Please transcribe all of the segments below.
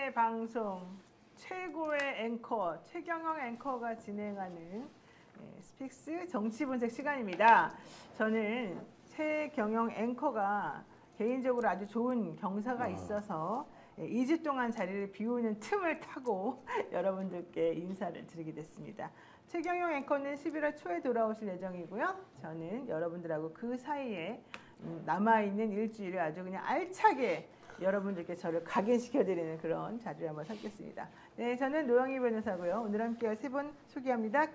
국내 방송 최고의 앵커 최경영 앵커가 진행하는 스픽스 정치분석 시간입니다. 저는 최경영 앵커가 개인적으로 아주 좋은 경사가 있어서 2주 동안 자리를 비우는 틈을 타고 여러분들께 인사를 드리게 됐습니다. 최경영 앵커는 11월 초에 돌아오실 예정이고요. 저는 여러분들하고 그 사이에 남아있는 일주일을 아주 그냥 알차게 여러분들께 저를 각인시켜드리는 그런 자리를 한번 삼겠습니다. 네, 저는 노영희 변호사고요. 오늘 함께할 세 분 소개합니다.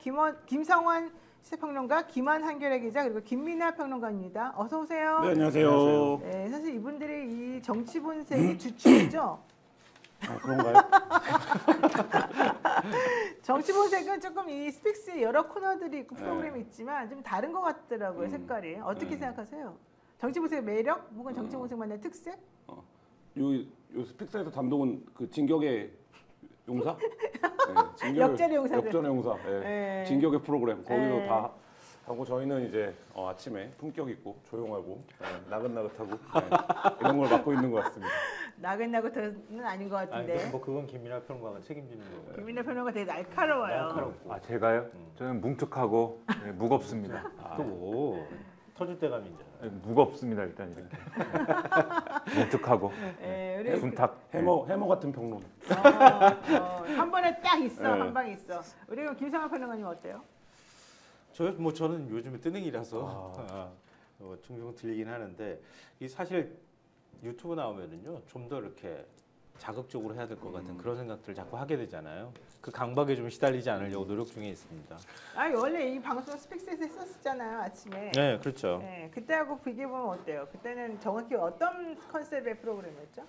김성환 시사평론가, 김한 한겨레 기자, 그리고 김민하 평론가입니다. 어서 오세요. 네, 안녕하세요. 네, 사실 이분들이 이 정치본색의 주축이죠. 그런가요? 정치본색은 조금 이 스픽스의 여러 코너들이 있고 프로그램이 있지만 좀 다른 것 같더라고요, 색깔이. 어떻게 생각하세요? 정치본색의 매력 혹은 정치본색만의 특색? 요 스픽스에서 담당은 그 진격의 용사? 네, 역전의 용사. 역전의 용사. 네. 네. 진격의 프로그램. 거기도 네. 다 하고 저희는 이제 아침에 품격 있고 조용하고 나긋나긋하고 이런 걸 맡고 있는 것 같습니다. 나긋나긋은 아닌 것 같은데. 뭐 그건 김민하 평론가가 책임지는 거예요. 김민하 평론가 되게 날카로워요. 제가요? 저는 뭉툭하고 무겁습니다. 또 터질 때감이 있잖아요. 무겁습니다 일단 이렇게. 뭉툭하고 분탁. 해머 같은 평론. 한 번에 딱 있어. 한 방에 있어. 우리 김상환 평론가님 어때요? 저는 요즘에 뜨능이라서 종종 들리긴 하는데 이 사실 유튜브 나오면은요 좀 더 이렇게 자극적으로 해야 될 것 같은 그런 생각들을 자꾸 하게 되잖아요. 그 강박에 좀 시달리지 않으려고 노력 중에 있습니다. 원래 이 방송 스픽스에서 했었잖아요, 아침에. 네, 그렇죠. 네, 그때하고 비교해 보면 어때요? 그때는 정확히 어떤 컨셉의 프로그램이었죠?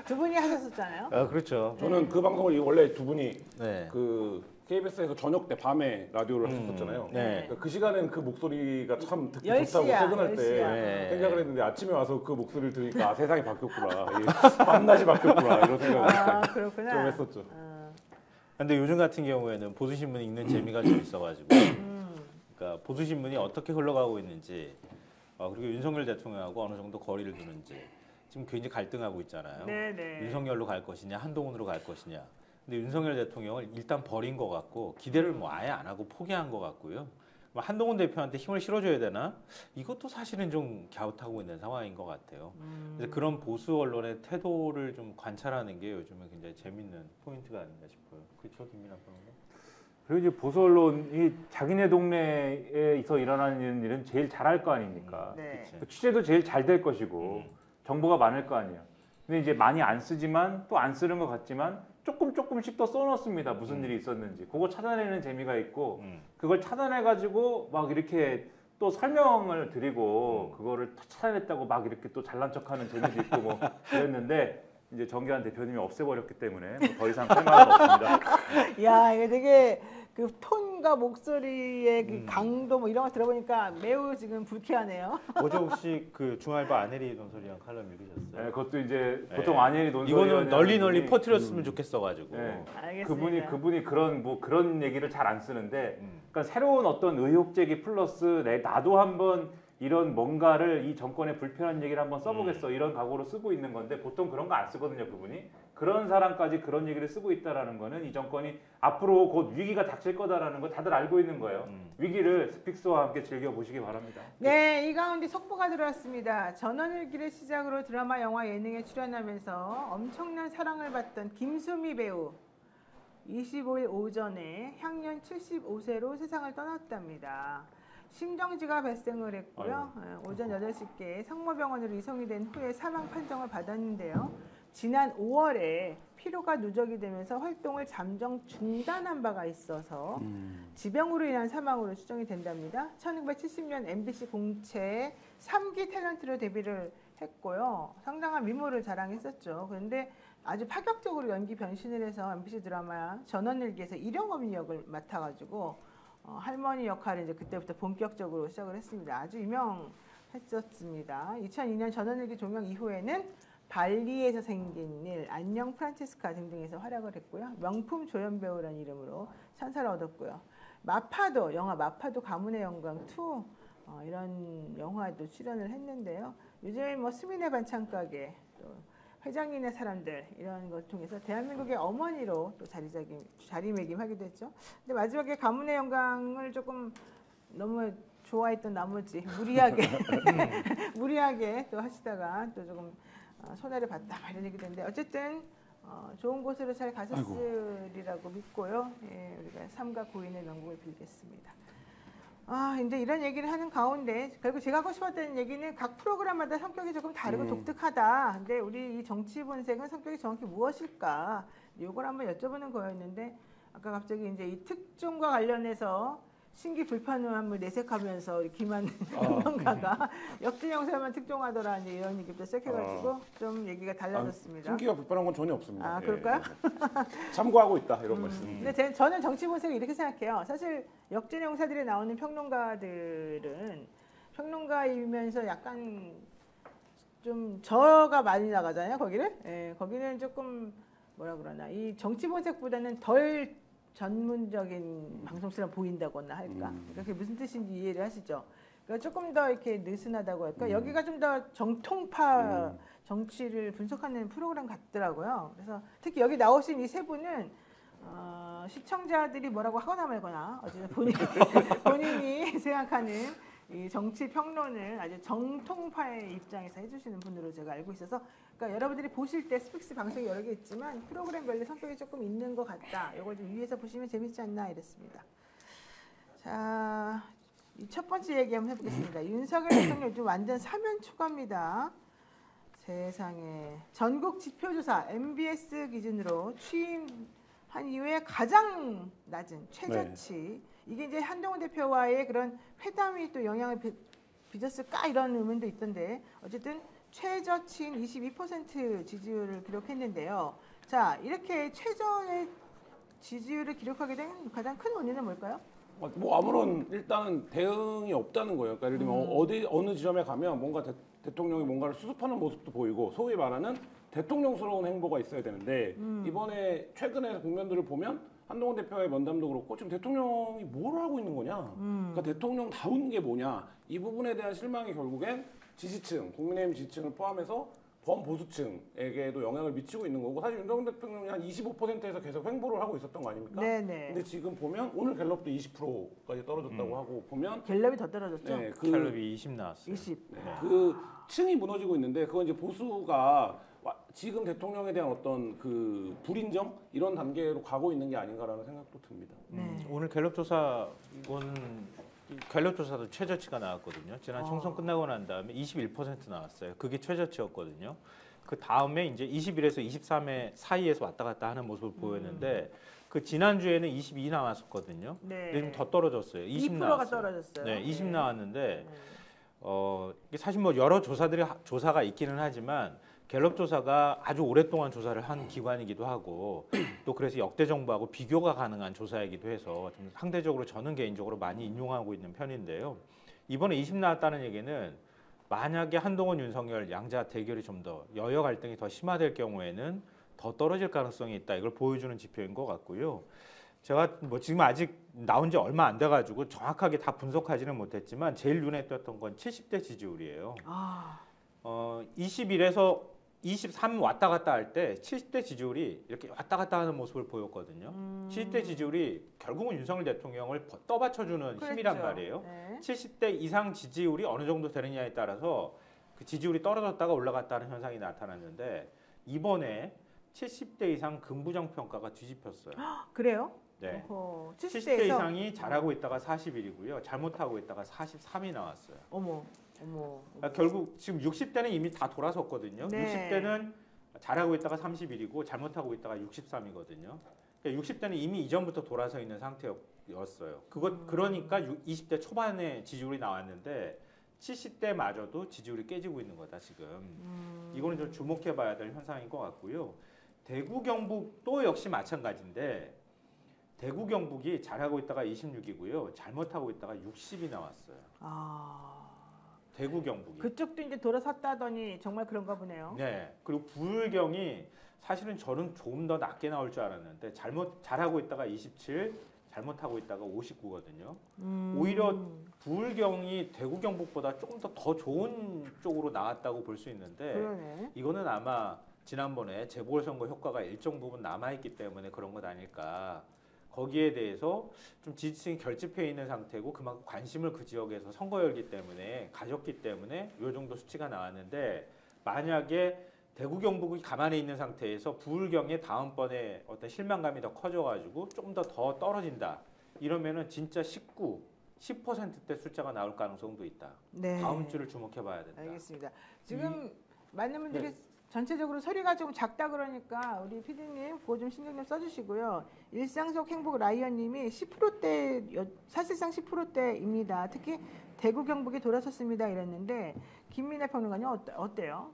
두 분이 하셨었잖아요. 그렇죠. 저는 그 방송을 원래 두 분이 네. 그 KBS에서 저녁 때 밤에 라디오를 하셨었잖아요. 네. 그 시간엔 그 목소리가 참 듣기 10시야, 좋다고 퇴근할 10시야. 때 생각을 했는데 아침에 와서 그 목소리를 들으니까 세상이 바뀌었구나. 밤낮이 바뀌었구나. 이런 생각을 그렇구나. 좀 했었죠. 근데 요즘 같은 경우에는 보수신문 읽는 재미가 좀 있어가지고 그러니까 보수신문이 어떻게 흘러가고 있는지 그리고 윤석열 대통령하고 어느 정도 거리를 두는지 지금 굉장히 갈등하고 있잖아요. 네네. 윤석열로 갈 것이냐 한동훈으로 갈 것이냐. 근데 윤석열 대통령을 일단 버린 것 같고 기대를 뭐 아예 안 하고 포기한 것 같고요. 한동훈 대표한테 힘을 실어줘야 되나? 이것도 사실은 좀 갸웃하고 있는 상황인 것 같아요. 그래서 그런 보수 언론의 태도를 좀 관찰하는 게 요즘에 굉장히 재밌는 포인트가 아닌가 싶어요. 그렇죠, 김민하 평론가? 그리고 이제 보수 언론이 자기네 동네에서 일어나는 일은 제일 잘할 거 아닙니까? 네. 취재도 제일 잘 될 것이고 정보가 많을 거 아니에요. 근데 이제 많이 안 쓰지만 또 안 쓰는 것 같지만 조금씩 더 써놓습니다. 무슨 일이 있었는지. 그거 찾아내는 재미가 있고 그걸 찾아내가지고 막 이렇게 또 설명을 드리고 그거를 찾아냈다고 막 이렇게 또 잘난 척하는 재미도 있고 뭐 그랬는데 이제 정기환 대표님이 없애버렸기 때문에 뭐더 이상 할 말은 없습니다. 야, 이거 되게 그 톤과 목소리의 그 강도 뭐 이런 거 들어보니까 매우 지금 불쾌하네요. 어제 혹시 그 중앙일보 안혜리 논설위원 칼럼 읽으셨어요? 네, 그것도 이제 보통 안혜리 논설위원 이거는 널리 퍼뜨렸으면 좋겠어가지고. 네. 알겠습니다. 그분이 그런 얘기를 잘 안 쓰는데, 그러니까 새로운 어떤 의혹 제기 플러스 나도 한번 이런 뭔가를 이 정권의 불편한 얘기를 한번 써보겠어 이런 각오로 쓰고 있는 건데 보통 그런 거 안 쓰거든요, 그분이. 그런 사람까지 그런 얘기를 쓰고 있다라는 거는 이 정권이 앞으로 곧 위기가 닥칠 거다라는 거 다들 알고 있는 거예요. 위기를 스픽스와 함께 즐겨보시기 바랍니다. 네, 이 가운데 속보가 들어왔습니다. 전원일기를 시작으로 드라마, 영화, 예능에 출연하면서 엄청난 사랑을 받던 김수미 배우 25일 오전에 향년 75세로 세상을 떠났답니다. 심정지가 발생을 했고요. 오전 8시께 성모병원으로 이송이 된 후에 사망 판정을 받았는데요. 지난 5월에 피로가 누적이 되면서 활동을 잠정 중단한 바가 있어서 지병으로 인한 사망으로 추정이 된답니다. 1970년 MBC 공채 3기 탤런트로 데뷔를 했고요. 상당한 미모를 자랑했었죠. 그런데 아주 파격적으로 연기 변신을 해서 MBC 드라마 전원일기에서 일용엄니 역을 맡아가지고 할머니 역할을 이제 그때부터 본격적으로 시작을 했습니다. 아주 유명했었습니다. 2002년 전원일기 종영 이후에는 발리에서 생긴 일, 안녕 프란체스카 등등에서 활약을 했고요. 명품 조연 배우라는 이름으로 찬사를 얻었고요. 마파도, 영화 마파도 가문의 영광 2 이런 영화에도 출연을 했는데요. 요즘에 뭐 수민의 반찬가게, 또 회장님의 사람들 이런 걸 통해서 대한민국의 어머니로 또 자리매김하기도 했죠. 근데 마지막에 가문의 영광을 조금 너무 좋아했던 나머지 무리하게 또 하시다가 또 조금 손해를 봤다 이런 얘기도 했는데 어쨌든 좋은 곳으로 잘 가셨으리라고 믿고요. 예, 우리가 삼가 고인의 명복을 빌겠습니다. 이제 이런 얘기를 하는 가운데 결국 제가 하고 싶었던 얘기는 각 프로그램마다 성격이 조금 다르고 독특하다. 근데 우리 이 정치 본색은 성격이 정확히 무엇일까? 이걸 한번 여쭤보는 거였는데 아까 갑자기 이제 이 특종과 관련해서 신기 불편함을 내색하면서 김한 평론가가 역진영사만 특종하더라 이제 이런 얘기부터 시작해가지고 좀 얘기가 달라졌습니다. 신기가 불편한 건 전혀 없습니다. 그럴까요? 참고하고 있다 이런 말씀. 근데 저는 정치 본색을 이렇게 생각해요. 사실 역진영사들이 나오는 평론가들은 평론가이면서 약간 좀 저가 많이 나가잖아요. 거기를. 예, 거기는 조금 뭐라 그러나 이 정치 본색보다는 덜 전문적인 방송처럼 보인다거나 할까? 그게 무슨 뜻인지 이해를 하시죠? 그러니까 조금 더 이렇게 느슨하다고 할까? 여기가 좀 더 정통파 정치를 분석하는 프로그램 같더라고요. 그래서 특히 여기 나오신 이 세 분은 시청자들이 뭐라고 하거나 말거나 어쨌든 본인이 생각하는 이 정치 평론을 아주 정통파의 입장에서 해주시는 분으로 제가 알고 있어서 그러니까 여러분들이 보실 때 스픽스 방송이 여러 개 있지만 프로그램별로 성격이 조금 있는 것 같다. 이걸 좀 위에서 보시면 재밌지 않나 이랬습니다. 자, 이 첫 번째 얘기 한번 해보겠습니다. 윤석열 대통령 요즘 완전 사면 초과입니다. 세상에 전국 지표조사 MBS 기준으로 취임한 이후에 가장 낮은 최저치. 이게 이제 한동훈 대표와의 그런 회담이 또 영향을 빚었을까 이런 의문도 있던데 어쨌든 최저치인 22% 지지율을 기록했는데요. 자, 이렇게 최저의 지지율을 기록하게 된 가장 큰 원인은 뭘까요? 뭐 아무런 일단은 대응이 없다는 거예요. 그러니까 예를 들면 어느 지점에 가면 뭔가 대통령이 뭔가를 수습하는 모습도 보이고 소위 말하는 대통령스러운 행보가 있어야 되는데 이번에 최근에 국면들을 보면 한동훈 대표의 면담도 그렇고 지금 대통령이 뭘 하고 있는 거냐? 그러니까 대통령다운 게 뭐냐? 이 부분에 대한 실망이 결국엔 지지층, 국민의힘 지지층을 포함해서 범보수층에게도 영향을 미치고 있는 거고 사실 윤석열 대통령이 한 25%에서 계속 횡보를 하고 있었던 거 아닙니까? 네네. 근데 지금 보면 오늘 갤럽도 20%까지 떨어졌다고 하고 보면 갤럽이 더 떨어졌죠? 네, 갤럽이 20 나왔어요. 20. 네. 그 층이 무너지고 있는데 그건 이제 보수가 지금 대통령에 대한 어떤 그 불인정 이런 단계로 가고 있는 게 아닌가라는 생각도 듭니다. 오늘 갤럽 조사 갤럽 조사도 최저치가 나왔거든요. 지난 총선 끝나고 난 다음에 21% 나왔어요. 그게 최저치였거든요. 그 다음에 이제 21에서 23회 사이에서 왔다 갔다 하는 모습을 보였는데 그 지난주에는 22 나왔었거든요. 네. 근데 지금 더 떨어졌어요. 20 2%가 나왔어요. 떨어졌어요. 네, 20 네. 나왔는데 이게 사실 뭐 여러 조사가 있기는 하지만 갤럽 조사가 아주 오랫동안 조사를 한 기관이기도 하고 또 그래서 역대 정부하고 비교가 가능한 조사이기도 해서 좀 상대적으로 저는 개인적으로 많이 인용하고 있는 편인데요. 이번에 20 나왔다는 얘기는 만약에 한동훈, 윤석열 양자 대결이 좀 더 여야 갈등이 더 심화될 경우에는 더 떨어질 가능성이 있다. 이걸 보여주는 지표인 것 같고요. 제가 뭐 지금 아직 나온 지 얼마 안 돼가지고 정확하게 다 분석하지는 못했지만 제일 눈에 띄었던 건 70대 지지율이에요. 21에서 23 왔다 갔다 할 때 70대 지지율이 이렇게 왔다 갔다 하는 모습을 보였거든요. 70대 지지율이 결국은 윤석열 대통령을 떠받쳐주는 힘이란 말이에요. 네. 70대 이상 지지율이 어느 정도 되느냐에 따라서 그 지지율이 떨어졌다가 올라갔다는 현상이 나타났는데 이번에 70대 이상 긍부정 평가가 뒤집혔어요. 그래요? 네. 70대 70대 이상이 잘하고 있다가 41이고요. 잘못하고 있다가 43이 나왔어요. 어머. 그러니까 결국 지금 60대는 이미 다 돌아섰거든요. 네. 60대는 잘하고 있다가 31이고 잘못하고 있다가 63이거든요. 그러니까 60대는 이미 이전부터 돌아서 있는 상태였어요. 그러니까 20대 초반에 지지율이 나왔는데 70대마저도 지지율이 깨지고 있는 거다 지금. 이거는 좀 주목해봐야 될 현상인 것 같고요. 대구 경북도 역시 마찬가지인데 대구 경북이 잘하고 있다가 26이고요. 잘못하고 있다가 60이 나왔어요. 대구 경북이. 그쪽도 이제 돌아섰다더니 정말 그런가 보네요. 네. 그리고 부울경이 사실은 저는 조금 더 낮게 나올 줄 알았는데 잘하고 있다가 27, 잘못하고 있다가 59거든요. 오히려 부울경이 대구 경북보다 조금 더 좋은 쪽으로 나왔다고 볼 수 있는데 그러네. 이거는 아마 지난번에 재보궐선거 효과가 일정 부분 남아있기 때문에 그런 것 아닐까. 거기에 대해서 좀 지지층이 결집해 있는 상태고 그만큼 관심을 그 지역에서 선거 열기 때문에 가졌기 때문에 이 정도 수치가 나왔는데 만약에 대구 경북이 가만히 있는 상태에서 부울경의 다음번에 어떤 실망감이 더 커져가지고 좀 더 떨어진다. 이러면은 진짜 19, 10%대 숫자가 나올 가능성도 있다. 네. 다음 주를 주목해봐야 된다. 알겠습니다. 지금 많은 분들이 전체적으로 소리가 좀 작다 그러니까 우리 PD님 그거 좀 신경 좀 써주시고요. 일상 속 행복 라이언님이 10%대 사실상 10%대입니다. 특히 대구 경북이 돌아섰습니다 이랬는데 김민혜 평론가님 어때요?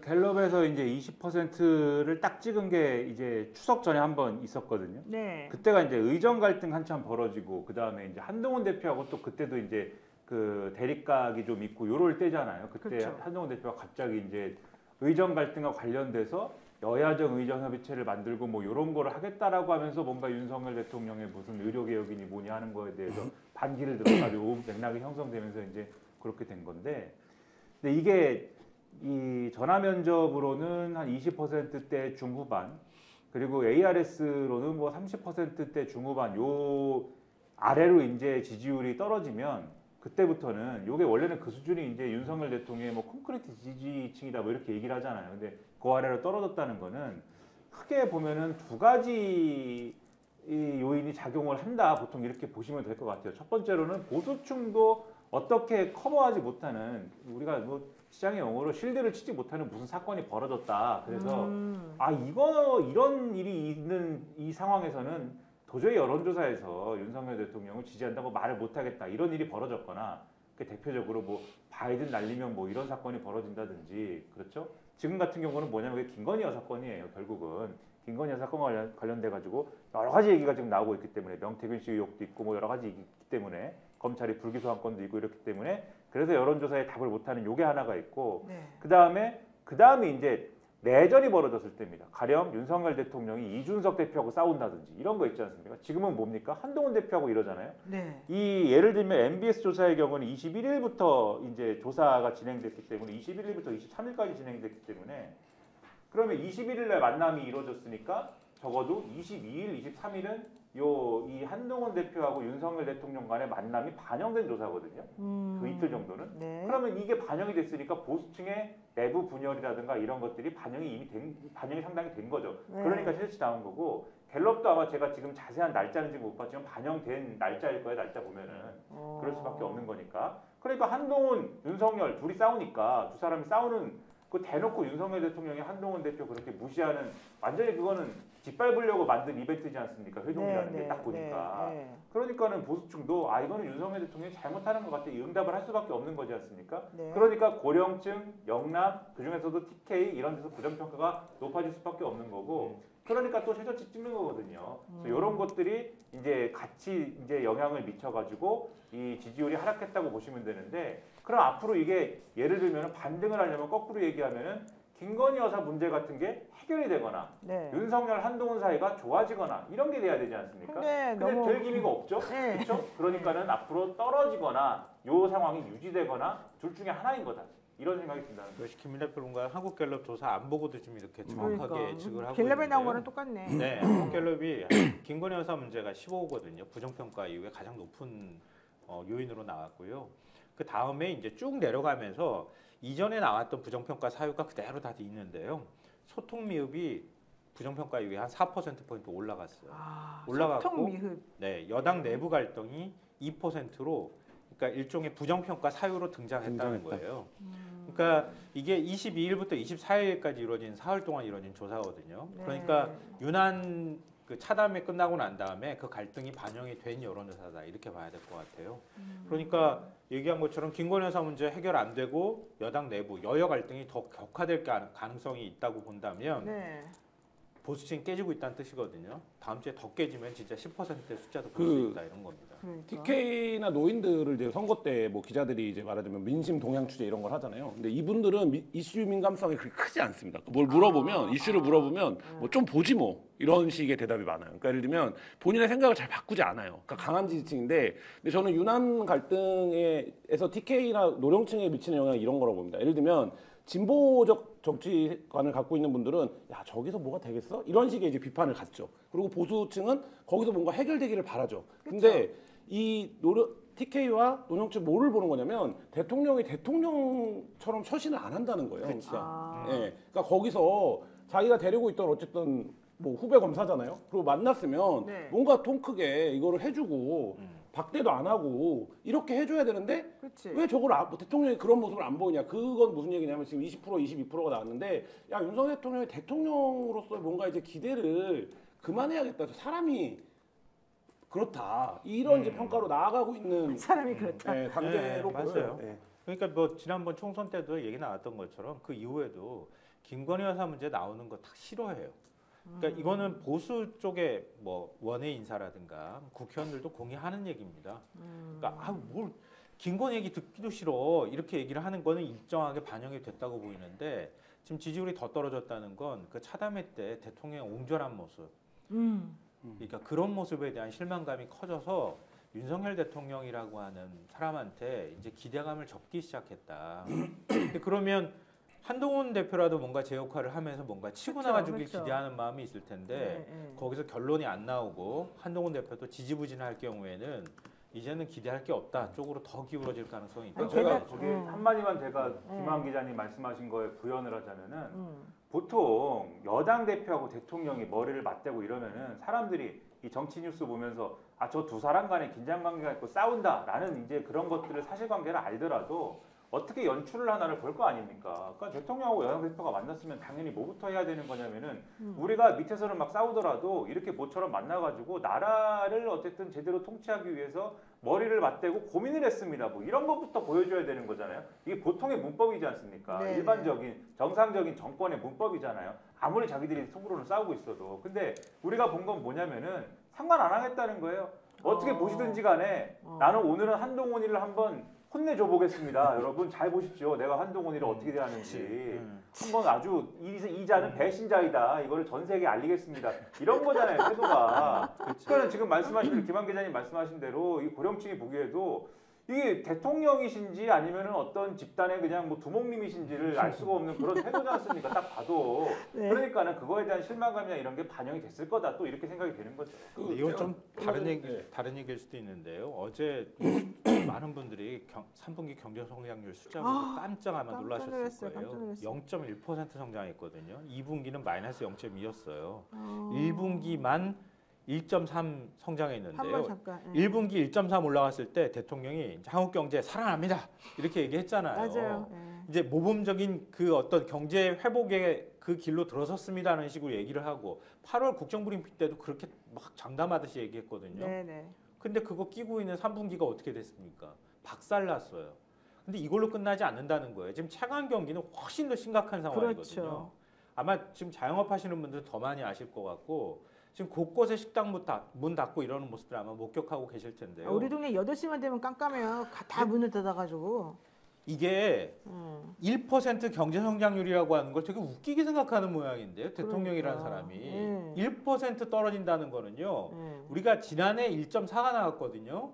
갤럽에서 이제 20%를 딱 찍은 게 이제 추석 전에 한번 있었거든요. 네. 그때가 이제 의정 갈등 한참 벌어지고 그 다음에 이제 한동훈 대표하고 또 그때도 이제 그 대립각이 좀 있고 요럴 때잖아요. 그때 그렇죠. 한동훈 대표가 갑자기 이제 의정 갈등과 관련돼서 여야정 의정 협의체를 만들고 뭐 이런 거를 하겠다라고 하면서 뭔가 윤석열 대통령의 무슨 의료 개혁이니 뭐니 하는 거에 대해서 반기를 들어가지고 맥락이 형성되면서 이제 그렇게 된 건데, 근데 이게 이 전화 면접으로는 한 20%대 중후반, 그리고 ARS로는 뭐 30%대 중후반 요 아래로 이제 지지율이 떨어지면 그때부터는 요게 원래는 그 수준이 이제 윤석열 대통령의 뭐 콘크리트 지지층이다 뭐 이렇게 얘기를 하잖아요. 근데 그 아래로 떨어졌다는 거는 크게 보면은 두 가지 이 요인이 작용을 한다. 보통 이렇게 보시면 될 것 같아요. 첫 번째로는 보수층도 어떻게 커버하지 못하는, 우리가 뭐 시장의 용어로 실드를 치지 못하는 무슨 사건이 벌어졌다. 그래서 이런 일이 있는 이 상황에서는 도저히 여론조사에서 윤석열 대통령을 지지한다고 말을 못하겠다. 이런 일이 벌어졌거나, 대표적으로 뭐 바이든 날리면 뭐 이런 사건이 벌어진다든지, 그렇죠? 지금 같은 경우는 뭐냐면 그게 김건희 여사 건이에요. 결국은 김건희 여사 건 관련돼 가지고 여러 가지 얘기가 지금 나오고 있기 때문에, 명태균 씨 의혹도 있고 뭐 여러 가지 있기 때문에 검찰이 불기소한 건도 있고 이렇기 때문에, 그래서 여론조사에 답을 못하는 요게 하나가 있고, 네. 그 다음에 이제 내전이 벌어졌을 때입니다. 가령 윤석열 대통령이 이준석 대표하고 싸운다든지 이런 거 있지 않습니까? 지금은 뭡니까? 한동훈 대표하고 이러잖아요. 네. 이 예를 들면 MBS 조사의 경우는 21일부터 이제 조사가 진행됐기 때문에 21일부터 23일까지 진행됐기 때문에, 그러면 21일 날 만남이 이루어졌으니까 적어도 22일, 23일은 이 한동훈 대표하고 윤석열 대통령 간의 만남이 반영된 조사거든요. 그 이틀 정도는. 네. 그러면 이게 반영이 됐으니까 보수층의 내부 분열이라든가 이런 것들이 반영이 상당히 된 거죠. 네. 그러니까 실치 나온 거고, 갤럽도 아마 제가 지금 자세한 날짜는 지금 못 봤지만 반영된 날짜일 거예요. 날짜 보면은. 그럴 수밖에 없는 거니까. 그러니까 한동훈, 윤석열 둘이 싸우니까, 두 사람이 싸우는 그 대놓고 윤석열 대통령이 한동훈 대표 그렇게 무시하는, 완전히 그거는 짓밟으려고 만든 이벤트지 않습니까? 회동이라는 게 딱 보니까. 네. 그러니까는 보수층도 이거는 윤석열 대통령이 잘못하는 것 같아. 이 응답을 할 수밖에 없는 거지 않습니까? 네. 그러니까 고령층, 영남, 그중에서도 TK 이런 데서 부정평가가 높아질 수밖에 없는 거고, 그러니까 또 최저치 찍는 거거든요. 그래서 이런 것들이 이제 같이 이제 영향을 미쳐가지고 이 지지율이 하락했다고 보시면 되는데, 그럼 앞으로 이게 예를 들면 반등을 하려면 거꾸로 얘기하면은 김건희 여사 문제 같은 게 해결이 되거나, 네. 윤석열 한동훈 사이가 좋아지거나 이런 게 돼야 되지 않습니까? 근데 근데 너무 될 기미가 없죠. 네. 그렇죠? 그러니까는 앞으로 떨어지거나 요 상황이 유지되거나 둘 중에 하나인 거다. 이런 생각이 든다는 거죠. 역시 김민혜 평론가 한국갤럽 조사 안 보고도 좀 이렇게 정확하게 그러니까. 예측을 하고 갤럽에 나온 있는데요. 거랑 똑같네. 네, 한국갤럽이 김건희 여사 문제가 15거든요. 부정평가 이후에 가장 높은 요인으로 나왔고요. 그 다음에 이제 쭉 내려가면서 이전에 나왔던 부정평가 사유가 그대로 다 있는데요. 소통 미흡이 부정평가 이후에 한 4%포인트 올라갔어요. 올라갔고, 소통 미흡. 네, 여당 내부 갈등이 2%로, 그러니까 일종의 부정평가 사유로 등장했다는 거예요. 그러니까 이게 22일부터 24일까지 이루어진 사흘 동안 이루어진 조사거든요. 네. 그러니까 유난 그 차담회 끝나고 난 다음에 그 갈등이 반영이 된 여론조사다 이렇게 봐야 될 것 같아요. 그러니까 얘기한 것처럼 김건희 여사 문제 해결 안 되고 여당 내부 여야 갈등이 더 격화될 가능성이 있다고 본다면 네. 보수층이 깨지고 있다는 뜻이거든요. 다음 주에 더 깨지면 진짜 10%의 숫자도 볼 수 있다 이런 겁니다. 그러니까. TK나 노인들을 이제 선거 때 뭐 기자들이 이제 말하자면 민심 동향 취재 이런 걸 하잖아요. 근데 이분들은 이슈 민감성이 그렇게 크지 않습니다. 뭘 물어보면 이슈를 물어보면 뭐 좀 보지 뭐 이런 식의 대답이 많아요. 그러니까 예를 들면 본인의 생각을 잘 바꾸지 않아요. 그러니까 강한 지지층인데, 근데 저는 유난 갈등에서 TK나 노령층에 미치는 영향이 이런 거라고 봅니다. 예를 들면 진보적 정치관을 갖고 있는 분들은 야 저기서 뭐가 되겠어? 이런 식의 이제 비판을 갖죠. 그리고 보수층은 거기서 뭔가 해결되기를 바라죠. 근데 이 TK와 노영철 뭐를 보는 거냐면 대통령이 대통령처럼 처신을 안 한다는 거예요. 그렇죠. 예, 그러니까 거기서 자기가 데리고 있던 어쨌든 뭐 후배 검사잖아요. 그리고 만났으면 네. 뭔가 통 크게 이거를 해주고 박대도 안 하고 이렇게 해줘야 되는데 그치. 왜 저걸 뭐 대통령이 그런 모습을 안 보이냐? 그건 무슨 얘기냐면 지금 20% 22%가 나왔는데 야 윤석열 대통령이 대통령으로서 뭔가 이제 기대를 그만해야겠다. 사람이 그렇다. 이런 이제 평가로 나아가고 있는 사람이 그렇다. 단계로 맞아요. 보여요. 예. 그러니까 뭐 지난번 총선 때도 얘기 나왔던 것처럼 그 이후에도 김건희 여사 문제 나오는 거 다 싫어해요. 그러니까 이거는 보수 쪽에 뭐 원외 인사라든가 국회의원들도 공유하는 얘기입니다. 그러니까 뭘 김건희 얘기 듣기도 싫어 이렇게 얘기를 하는 거는 일정하게 반영이 됐다고 보이는데 지금 지지율이 더 떨어졌다는 건 그 차담회 때 대통령 옹졸한 모습. 그러니까 그런 모습에 대한 실망감이 커져서 윤석열 대통령이라고 하는 사람한테 이제 기대감을 접기 시작했다. 근데 그러면 한동훈 대표라도 뭔가 제 역할을 하면서 뭔가 치고 그쵸, 나가주길 그쵸. 기대하는 마음이 있을 텐데 거기서 결론이 안 나오고 한동훈 대표도 지지부진할 경우에는 이제는 기대할 게 없다 쪽으로 더 기울어질 가능성이 있다. 아니, 제가 제가- 거기 한마디만 제가 김한 기자님 말씀하신 거에 부연을 하자면은 음. 보통 여당 대표하고 대통령이 머리를 맞대고 이러면은 사람들이 이 정치 뉴스 보면서 아 저 두 사람 간에 긴장 관계가 있고 싸운다라는 이제 그런 것들을 사실관계를 알더라도 어떻게 연출을 하나를 볼 거 아닙니까? 그러니까 대통령하고 여당 대표가 만났으면 당연히 뭐부터 해야 되는 거냐면은 우리가 밑에서는 막 싸우더라도 이렇게 모처럼 만나가지고 나라를 어쨌든 제대로 통치하기 위해서 머리를 맞대고 고민을 했습니다. 뭐 이런 것부터 보여줘야 되는 거잖아요. 이게 보통의 문법이지 않습니까? 네. 일반적인 정상적인 정권의 문법이잖아요. 아무리 자기들이 속으로는 싸우고 있어도. 근데 우리가 본 건 뭐냐면은 상관 안 하겠다는 거예요. 어떻게 보시든지 간에 나는 오늘은 한동훈이를 한번 혼내줘 보겠습니다. 여러분 잘 보십시오. 내가 한동훈이를 어떻게 대하는지. 한번 아주 이자는 배신자이다. 이거를 전 세계에 알리겠습니다. 이런 거잖아요. 태도가. 그러니까 지금 말씀하신 대로 김한 기자님 말씀하신 대로 이 고령층이 보기에도 이게 대통령이신지 아니면은 어떤 집단의 그냥 뭐 두목님이신지를 알 수가 없는 그런 태도지 않습니까? 딱 봐도. 네. 그러니까는 그거에 대한 실망감이나 이런 게 반영이 됐을 거다. 또 이렇게 생각이 되는 거죠. 근데 이건 좀 네. 다른 얘기일 수도 있는데요. 어제 많은 분들이 3분기 경제 성장률 숫자 보고 깜짝 아마 깜짝 놀라셨을 놀랐어요. 거예요. 깜짝 놀랐어요. 0.1% 성장했거든요. 2분기는 마이너스 0.2였어요. 1분기만 1.3 성장했는데요. 한번 잠깐. 1분기 1.3 올라갔을 때 대통령이 이제 한국 경제 살아납니다. 이렇게 얘기했잖아요. 맞아요. 이제 모범적인 그 어떤 경제 회복의 그 길로 들어섰습니다라는 식으로 얘기를 하고 8월 국정브리핑 때도 그렇게 막 장담하듯이 얘기했거든요. 네네. 근데 그거 끼고 있는 3분기가 어떻게 됐습니까? 박살났어요. 근데 이걸로 끝나지 않는다는 거예요. 지금 차관 경기는 훨씬 더 심각한 상황이거든요. 그렇죠. 아마 지금 자영업 하시는 분들 더 많이 아실 것 같고 지금 곳곳에 식당 문 닫고 이러는 모습들 아마 목격하고 계실 텐데요. 우리 동네 8시만 되면 깜깜해요. 다 문을 닫아가지고. 이게 1% 경제 성장률이라고 하는 걸 되게 웃기게 생각하는 모양인데요. 대통령이라는 그러니까. 사람이 1% 떨어진다는 거는요. 네. 우리가 지난해 1.4가 나왔거든요.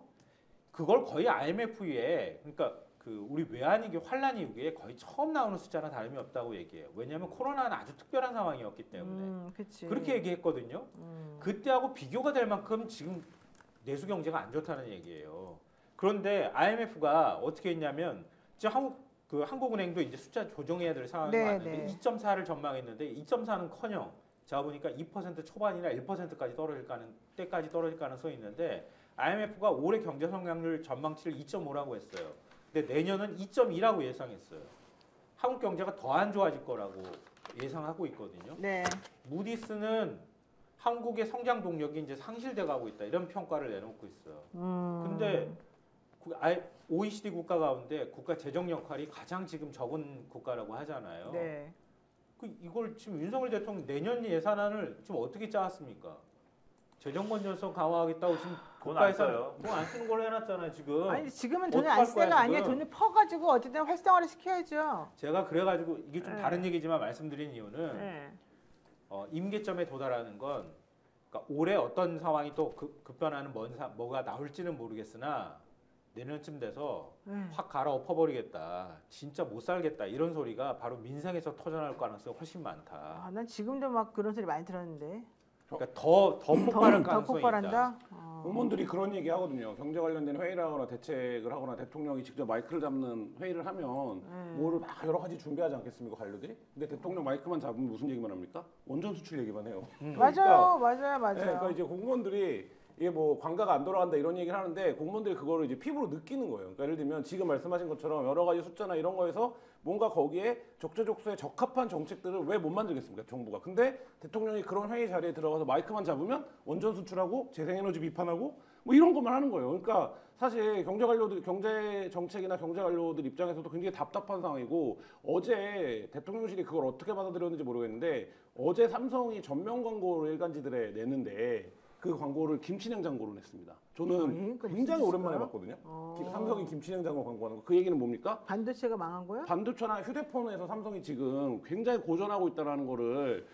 그걸 거의 IMF 이후에 그러니까 그 우리 외환위기 환란 이후에 거의 처음 나오는 숫자랑 다름이 없다고 얘기해요. 왜냐하면 코로나는 아주 특별한 상황이었기 때문에 그치. 그렇게 얘기했거든요. 그때하고 비교가 될 만큼 지금 내수 경제가 안 좋다는 얘기예요. 그런데 IMF가 어떻게 했냐면 지금 한국은행도 이제 숫자 조정해야 될 상황이 네, 왔는데 네. 2.4를 전망했는데 2.4는커녕 제가 보니까 2% 초반이나 1%까지 때까지 떨어질 가능성이 있는데 IMF가 올해 경제 성장률 전망치를 2.5라고 했어요. 근데 내년은 2.2라고 예상했어요. 한국 경제가 더 안 좋아질 거라고 예상하고 있거든요. 네. 무디스는 한국의 성장 동력이 이제 상실돼 가고 있다 이런 평가를 내놓고 있어요. 근데 OECD 국가 가운데 국가 재정 역할이 가장 지금 적은 국가라고 하잖아요. 네. 이걸 지금 윤석열 대통령 내년 예산안을 지금 어떻게 짜왔습니까? 재정 건전성 강화하겠다고 지금 돈 안 써요. 돈 안 쓰는 걸로 해놨잖아요 지금. 아니 지금은 돈을 어떡할 안 쓸 때가 거야, 아니에요. 지금? 돈을 퍼가지고 어쨌든 활성화를 시켜야죠. 제가 그래가지고 이게 좀 네. 다른 얘기지만 말씀드린 이유는 네. 임계점에 도달하는 건 그러니까 올해 어떤 상황이 또 급변하는 뭐가 나올지는 모르겠으나 내년쯤 돼서 네. 확 갈아엎어버리겠다. 진짜 못 살겠다. 이런 소리가 바로 민생에서 터져나올 가능성이 훨씬 많다. 아, 난 지금도 막 그런 소리 많이 들었는데. 그러니까 더 폭발할 더 가능성이 폭발한다? 있다. 공무원들이 그런 얘기 하거든요. 경제 관련된 회의를 하거나 대책을 하거나 대통령이 직접 마이크를 잡는 회의를 하면 뭐를 막 여러 가지 준비하지 않겠습니까, 관료들이? 근데 대통령 마이크만 잡으면 무슨 얘기만 합니까? 원전 수출 얘기만 해요. 맞아요. 네, 그러니까 이제 공무원들이 이게 뭐 관가가 안 돌아간다 이런 얘기를 하는데 공무원들이 그거를 이제 피부로 느끼는 거예요. 그러니까 예를 들면 지금 말씀하신 것처럼 여러 가지 숫자나 이런 거에서 뭔가 거기에 적재적소에 적합한 정책들을 왜 못 만들겠습니까, 정부가. 근데 대통령이 그런 회의 자리에 들어가서 마이크만 잡으면 원전 수출하고 재생에너지 비판하고 뭐 이런 것만 하는 거예요. 그러니까 사실 경제 관료들, 경제 정책이나 경제 관료들 입장에서도 굉장히 답답한 상황이고 어제 대통령실이 그걸 어떻게 받아들였는지 모르겠는데 어제 삼성이 전면 광고를 일간지들에 내는데 그 광고를 김치냉장고로 냈습니다. 저는 굉장히 오랜만에 봤거든요. 삼성이 김치냉장고 광고하는 거. 그 얘기는 뭡니까? 반도체가 망한 거예요? 반도체나 휴대폰에서 삼성이 지금 굉장히 고전하고 있다는 거를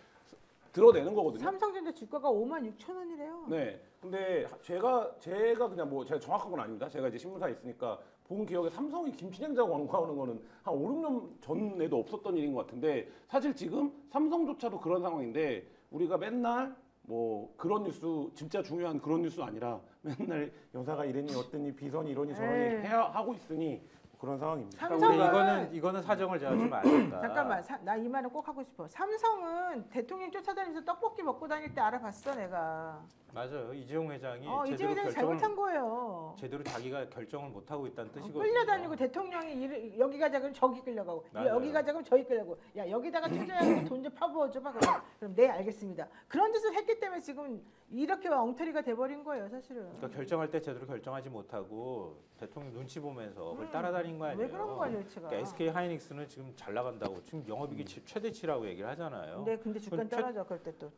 드러내는 거거든요. 삼성전자 주가가 56,000원이래요. 네. 근데 제가 그냥 뭐 제가 정확한 건 아닙니다. 제가 이제 신문사에 있으니까 본 기억에 삼성이 김치냉장고 광고하는 거는 한 5, 6년 전에도 없었던 일인 것 같은데 사실 지금 삼성조차도 그런 상황인데 우리가 맨날 뭐 그런 뉴스 진짜 중요한 그런 뉴스 아니라 맨날 여사가 이랬니 어땠니 비선이 이러니 저러니 에이. 하고 있으니 그런 상황입니다. 근데 삼성은 이거는 사정을 제가 좀 알겠다. 잠깐만, 나 이 말은 꼭 하고 싶어. 삼성은 대통령 쫓아다니면서 떡볶이 먹고 다닐 때 알아봤어, 내가. 맞아요. 이재용 회장이 이재용 회장이 잘못한 거예요. 제대로 자기가 결정을 못 하고 있다는 뜻이거든요. 끌려다니고 대통령이 여기 가자 그러면 저기 끌려가고 맞아요. 여기 가자 그러면 저기 끌려가고 야 여기다가 투자하고 돈 좀 파부어줘봐 그럼 네 알겠습니다. 그런 짓을 했기 때문에 지금 이렇게 엉터리가 돼버린 거예요 사실은. 그러니까 결정할 때 제대로 결정하지 못하고 대통령 눈치 보면서 그걸 따라다닌 거 아니에요. 왜 그런 거야 도대체가. 그러니까 SK 하이닉스는 지금 잘 나간다고 지금 영업이익이 최대치라고 얘기를 하잖아요. 근데 주가 떨어져 그럴 때 또.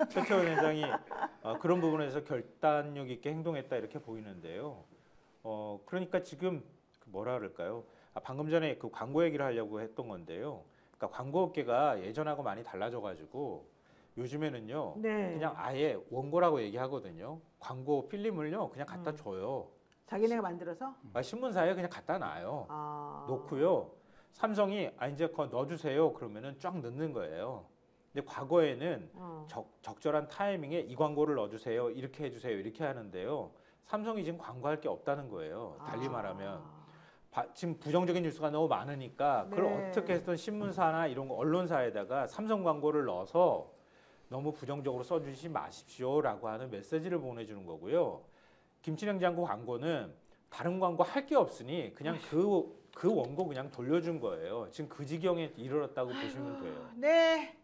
최태원 회장이 그런 부분에서 결단력 있게 행동했다 이렇게 보이는데요. 그러니까 지금 뭐라 그럴까요? 방금 전에 그 광고 얘기를 하려고 했던 건데요. 그러니까 광고업계가 예전하고 많이 달라져가지고 요즘에는요. 네. 그냥 아예 원고라고 얘기하거든요. 광고 필름을요 그냥 갖다 줘요. 자기네가 만들어서? 신문사에 그냥 갖다 놔요. 놓고요. 삼성이 이제 그거 넣어주세요. 그러면은 쫙 넣는 거예요. 근데 과거에는 적절한 타이밍에 이 광고를 넣어주세요. 이렇게 해주세요. 이렇게 하는데요. 삼성이 지금 광고할 게 없다는 거예요. 달리 말하면. 지금 부정적인 뉴스가 너무 많으니까 그걸 네. 어떻게 해서든 신문사나 이런 거 언론사에다가 삼성 광고를 넣어서 너무 부정적으로 써주지 마십시오라고 하는 메시지를 보내주는 거고요. 김치냉장고 광고는 다른 광고 할 게 없으니 그냥 그 원고 그냥 돌려준 거예요. 지금 그 지경에 이르렀다고 보시면 돼요. 네.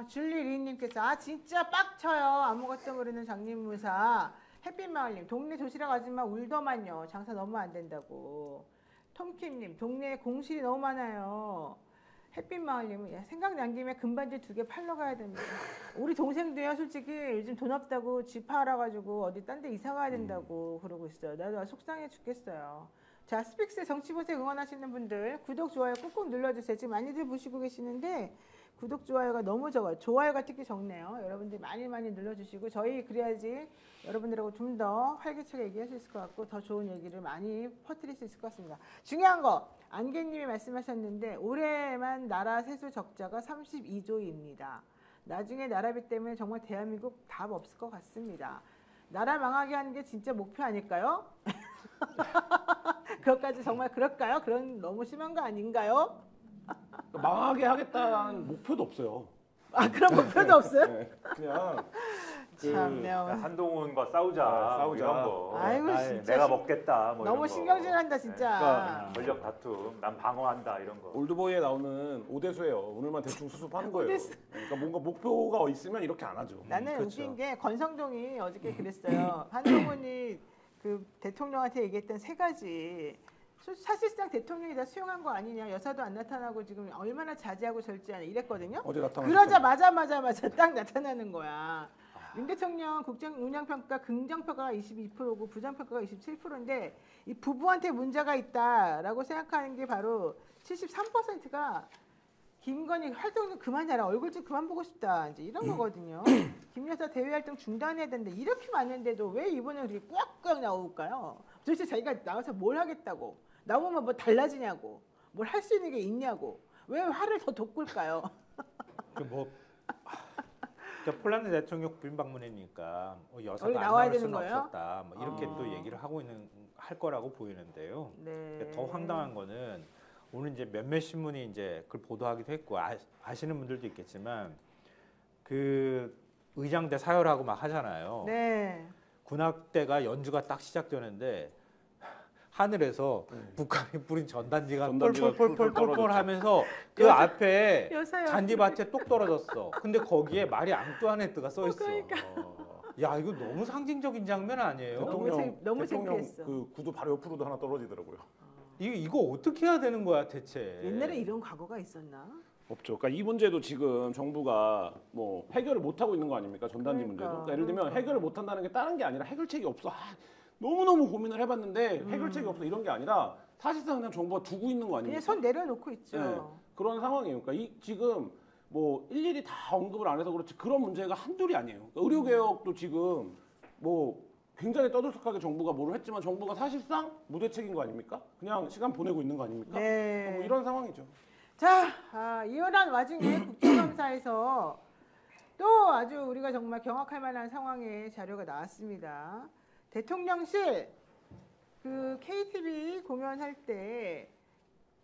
줄리 리님께서 진짜 빡쳐요. 아무것도 모르는 장님무사. 햇빛마을님 동네 도시락 아줌마 울더만요. 장사 너무 안 된다고. 톰킴님 동네에 공실이 너무 많아요. 햇빛마을님은 생각난 김에 금반지 2개 팔러 가야 됩니다. 우리 동생도요 솔직히 요즘 돈 없다고 집 팔아가지고 어디 딴 데 이사 가야 된다고 그러고 있어요. 나도 속상해 죽겠어요. 자 스픽스 정치보세 응원하시는 분들 구독 좋아요 꾹꾹 눌러주세요. 지금 많이들 보시고 계시는데 구독 좋아요가 너무 적어요. 좋아요가 특히 적네요. 여러분들 많이 눌러주시고 저희 그래야지 여러분들하고 좀 더 활기차게 얘기할 수 있을 것 같고 더 좋은 얘기를 많이 퍼뜨릴 수 있을 것 같습니다. 중요한 거 안개님이 말씀하셨는데 올해만 나라 세수 적자가 32조입니다. 나중에 나라비 때문에 정말 대한민국 답 없을 것 같습니다. 나라 망하게 하는 게 진짜 목표 아닐까요? 그것까지 정말 그럴까요? 그런 너무 심한 거 아닌가요? 망하게 하겠다는 목표도 없어요. 그런 목표도 없어요? 네, 그냥 참네요. 한동훈과 싸우자 이런 거. 아이고 진짜 내가 먹겠다. 뭐 너무 이런 거. 신경질난다 진짜. 권력 다툼, 난 방어한다 이런 거. 올드보이에 나오는 오대수예요. 오늘만 대충 수습하는 거예요. 그러니까 뭔가 목표가 있으면 이렇게 안 하죠. 나는 그렇죠. 웃긴 게 권성동이 어저께 그랬어요. 한동훈이 그 대통령한테 얘기했던 3가지. 사실상 대통령이 다 수용한 거 아니냐. 여사도 안 나타나고 지금 얼마나 자제하고 절제하냐 이랬거든요. 어제 나타났죠. 그러자마자 딱 나타나는 거야. 윤 대통령 국정 운영평가 긍정평가가 22%고 부정평가가 27%인데 이 부부한테 문제가 있다라고 생각하는 게 바로 73%가 김건희 활동 좀 그만해라. 얼굴 좀 그만 보고 싶다. 이제 이런 거거든요. 김 여사 대외 활동 중단해야 된다. 이렇게 많은데도 왜 이번에 그렇게 꽉꽉 나올까요? 도대체 자기가 나와서 뭘 하겠다고? 나오면 뭐 달라지냐고? 뭘 할 수 있는 게 있냐고? 왜 화를 더 돋굴까요? 그뭐 폴란드 대통령 국빈 방문이니까 여사가 여기 안 나와야 나올 되는 수는 거예요? 없었다. 뭐 이렇게 아. 또 얘기를 할 거라고 보이는데요. 네. 그러니까 더 황당한 거는 오늘 이제 몇몇 신문이 이제 그걸 보도하기도 했고 아시는 분들도 있겠지만 그 의장대 사열하고 막 하잖아요. 네. 군악대가 연주가 딱 시작되는데 하늘에서 북한이 뿌린 전단지가 전단지가 폴폴폴폴폴 떨어졌죠. 하면서 그 여사- 앞에 여사요. 잔디밭에 똑 떨어졌어. 근데 거기에 마리 앙뚜아네트가 써 있어. 그러니까. 야 이거 너무 상징적인 장면 아니에요? 너무 대통령 창피했어. 그 구두 바로 옆으로도 하나 떨어지더라고요. 이거 어떻게 해야 되는 거야 대체? 옛날에 이런 과거가 있었나? 없죠. 그러니까 이 문제도 지금 정부가 뭐 해결을 못 하고 있는 거 아닙니까? 전단지 그러니까, 문제도. 그러니까 예를 들면 그러니까. 해결을 못 한다는 게 다른 게 아니라 해결책이 없어. 너무너무 고민을 해봤는데 해결책이 없어 이런 게 아니라 사실상 그냥 정부가 두고 있는 거 그냥 아닙니까? 손 내려놓고 있죠. 네, 그런 상황이에요. 그러니까 지금 뭐 일일이 다 언급을 안 해서 그렇지 그런 문제가 한둘이 아니에요. 그러니까 의료개혁도 지금 뭐 굉장히 떠들썩하게 정부가 뭐를 했지만 정부가 사실상 무대책인 거 아닙니까? 그냥 시간 보내고 있는 거 아닙니까? 네. 뭐 이런 상황이죠. 자, 이혼한 와중에 국정감사에서 또 아주 우리가 정말 경악할 만한 상황의 자료가 나왔습니다. 대통령실 그 KTV 공연할 때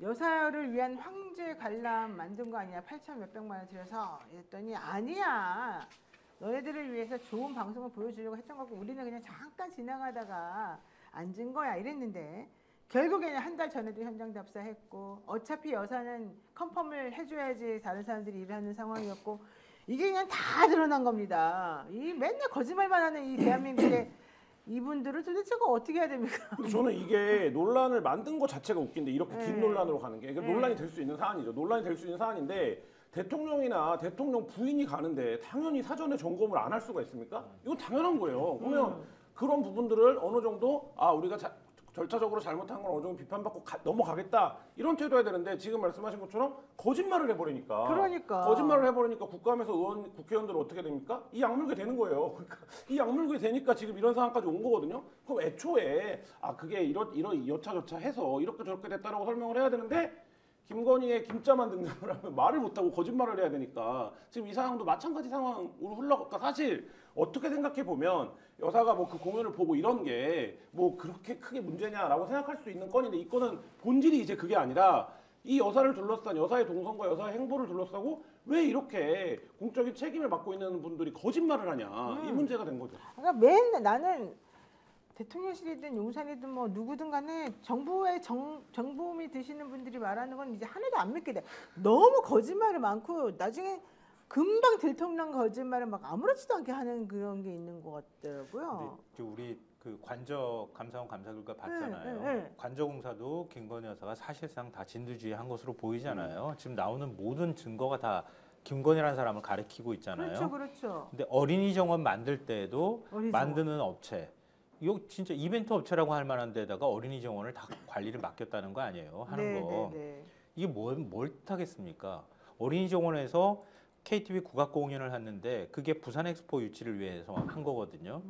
여사를 위한 황제 관람 만든 거 아니야? 8천 몇백만 원 들여서 이랬더니 아니야. 너네들을 위해서 좋은 방송을 보여주려고 했던 거고 우리는 그냥 잠깐 지나가다가 앉은 거야 이랬는데 결국에는 한 달 전에도 현장 답사했고 어차피 여사는 컨펌을 해줘야지 다른 사람들이 일하는 상황이었고 이게 그냥 다 드러난 겁니다. 이 맨날 거짓말만 하는 이 대한민국의 이분들을 도대체 어떻게 해야 됩니까? 근데 저는 이게 논란을 만든 것 자체가 웃긴데 이렇게 네. 긴 논란으로 가는 게 이게 네. 논란이 될 수 있는 사안이죠. 논란이 될 수 있는 사안인데 대통령이나 대통령 부인이 가는데 당연히 사전에 점검을 안 할 수가 있습니까? 이건 당연한 거예요. 그러면 그런 부분들을 어느 정도 우리가 절차적으로 잘못한 건 어느 정도 비판받고 넘어가겠다 이런 태도해야 되는데 지금 말씀하신 것처럼 거짓말을 해버리니까 거짓말을 해버리니까 국감에서 국회의원들은 어떻게 됩니까? 이 약물게 되는 거예요. 그러니까 이 약물게 되니까 지금 이런 상황까지 온 거거든요. 그럼 애초에 그게 이런 여차저차 해서 이렇게 저렇게 됐다라고 설명을 해야 되는데 김건희의 김자만 등장을 하면 말을 못하고 거짓말을 해야 되니까 지금 이 상황도 마찬가지 상황으로 그러니까 사실 어떻게 생각해 보면 여사가 뭐 그 공연을 보고 이런 게 뭐 그렇게 크게 문제냐라고 생각할 수 있는 건인데 이 건은 본질이 이제 그게 아니라 이 여사를 둘러싼 여사의 동선과 여사의 행보를 둘러싸고 왜 이렇게 공적인 책임을 맡고 있는 분들이 거짓말을 하냐 이 문제가 된 거죠. 그러니까 맨날 나는 대통령실이든 용산이든 뭐 누구든 간에 정부의 정보음이 드시는 분들이 말하는 건 이제 하나도 안 믿게 돼. 너무 거짓말이 많고 나중에 금방 들통난 거짓말을 막 아무렇지도 않게 하는 그런 게 있는 것 같더라고요. 근데 우리 그 관저 감사원 감사 결과 봤잖아요. 네. 관저공사도 김건희 여사가 사실상 다 진두지휘한 것으로 보이잖아요. 지금 나오는 모든 증거가 다 김건희라는 사람을 가리키고 있잖아요. 그렇죠. 근데 어린이 정원 만들 때에도 어린이 만드는 업체 이거 진짜 이벤트 업체라고 할 만한 데다가 어린이 정원을 다 관리를 맡겼다는 거 아니에요? 하는 거. 네. 이게 뭘 뜻하겠습니까? 어린이 정원에서 KTV 국악 공연을 했는데 그게 부산 엑스포 유치를 위해서 한 거거든요.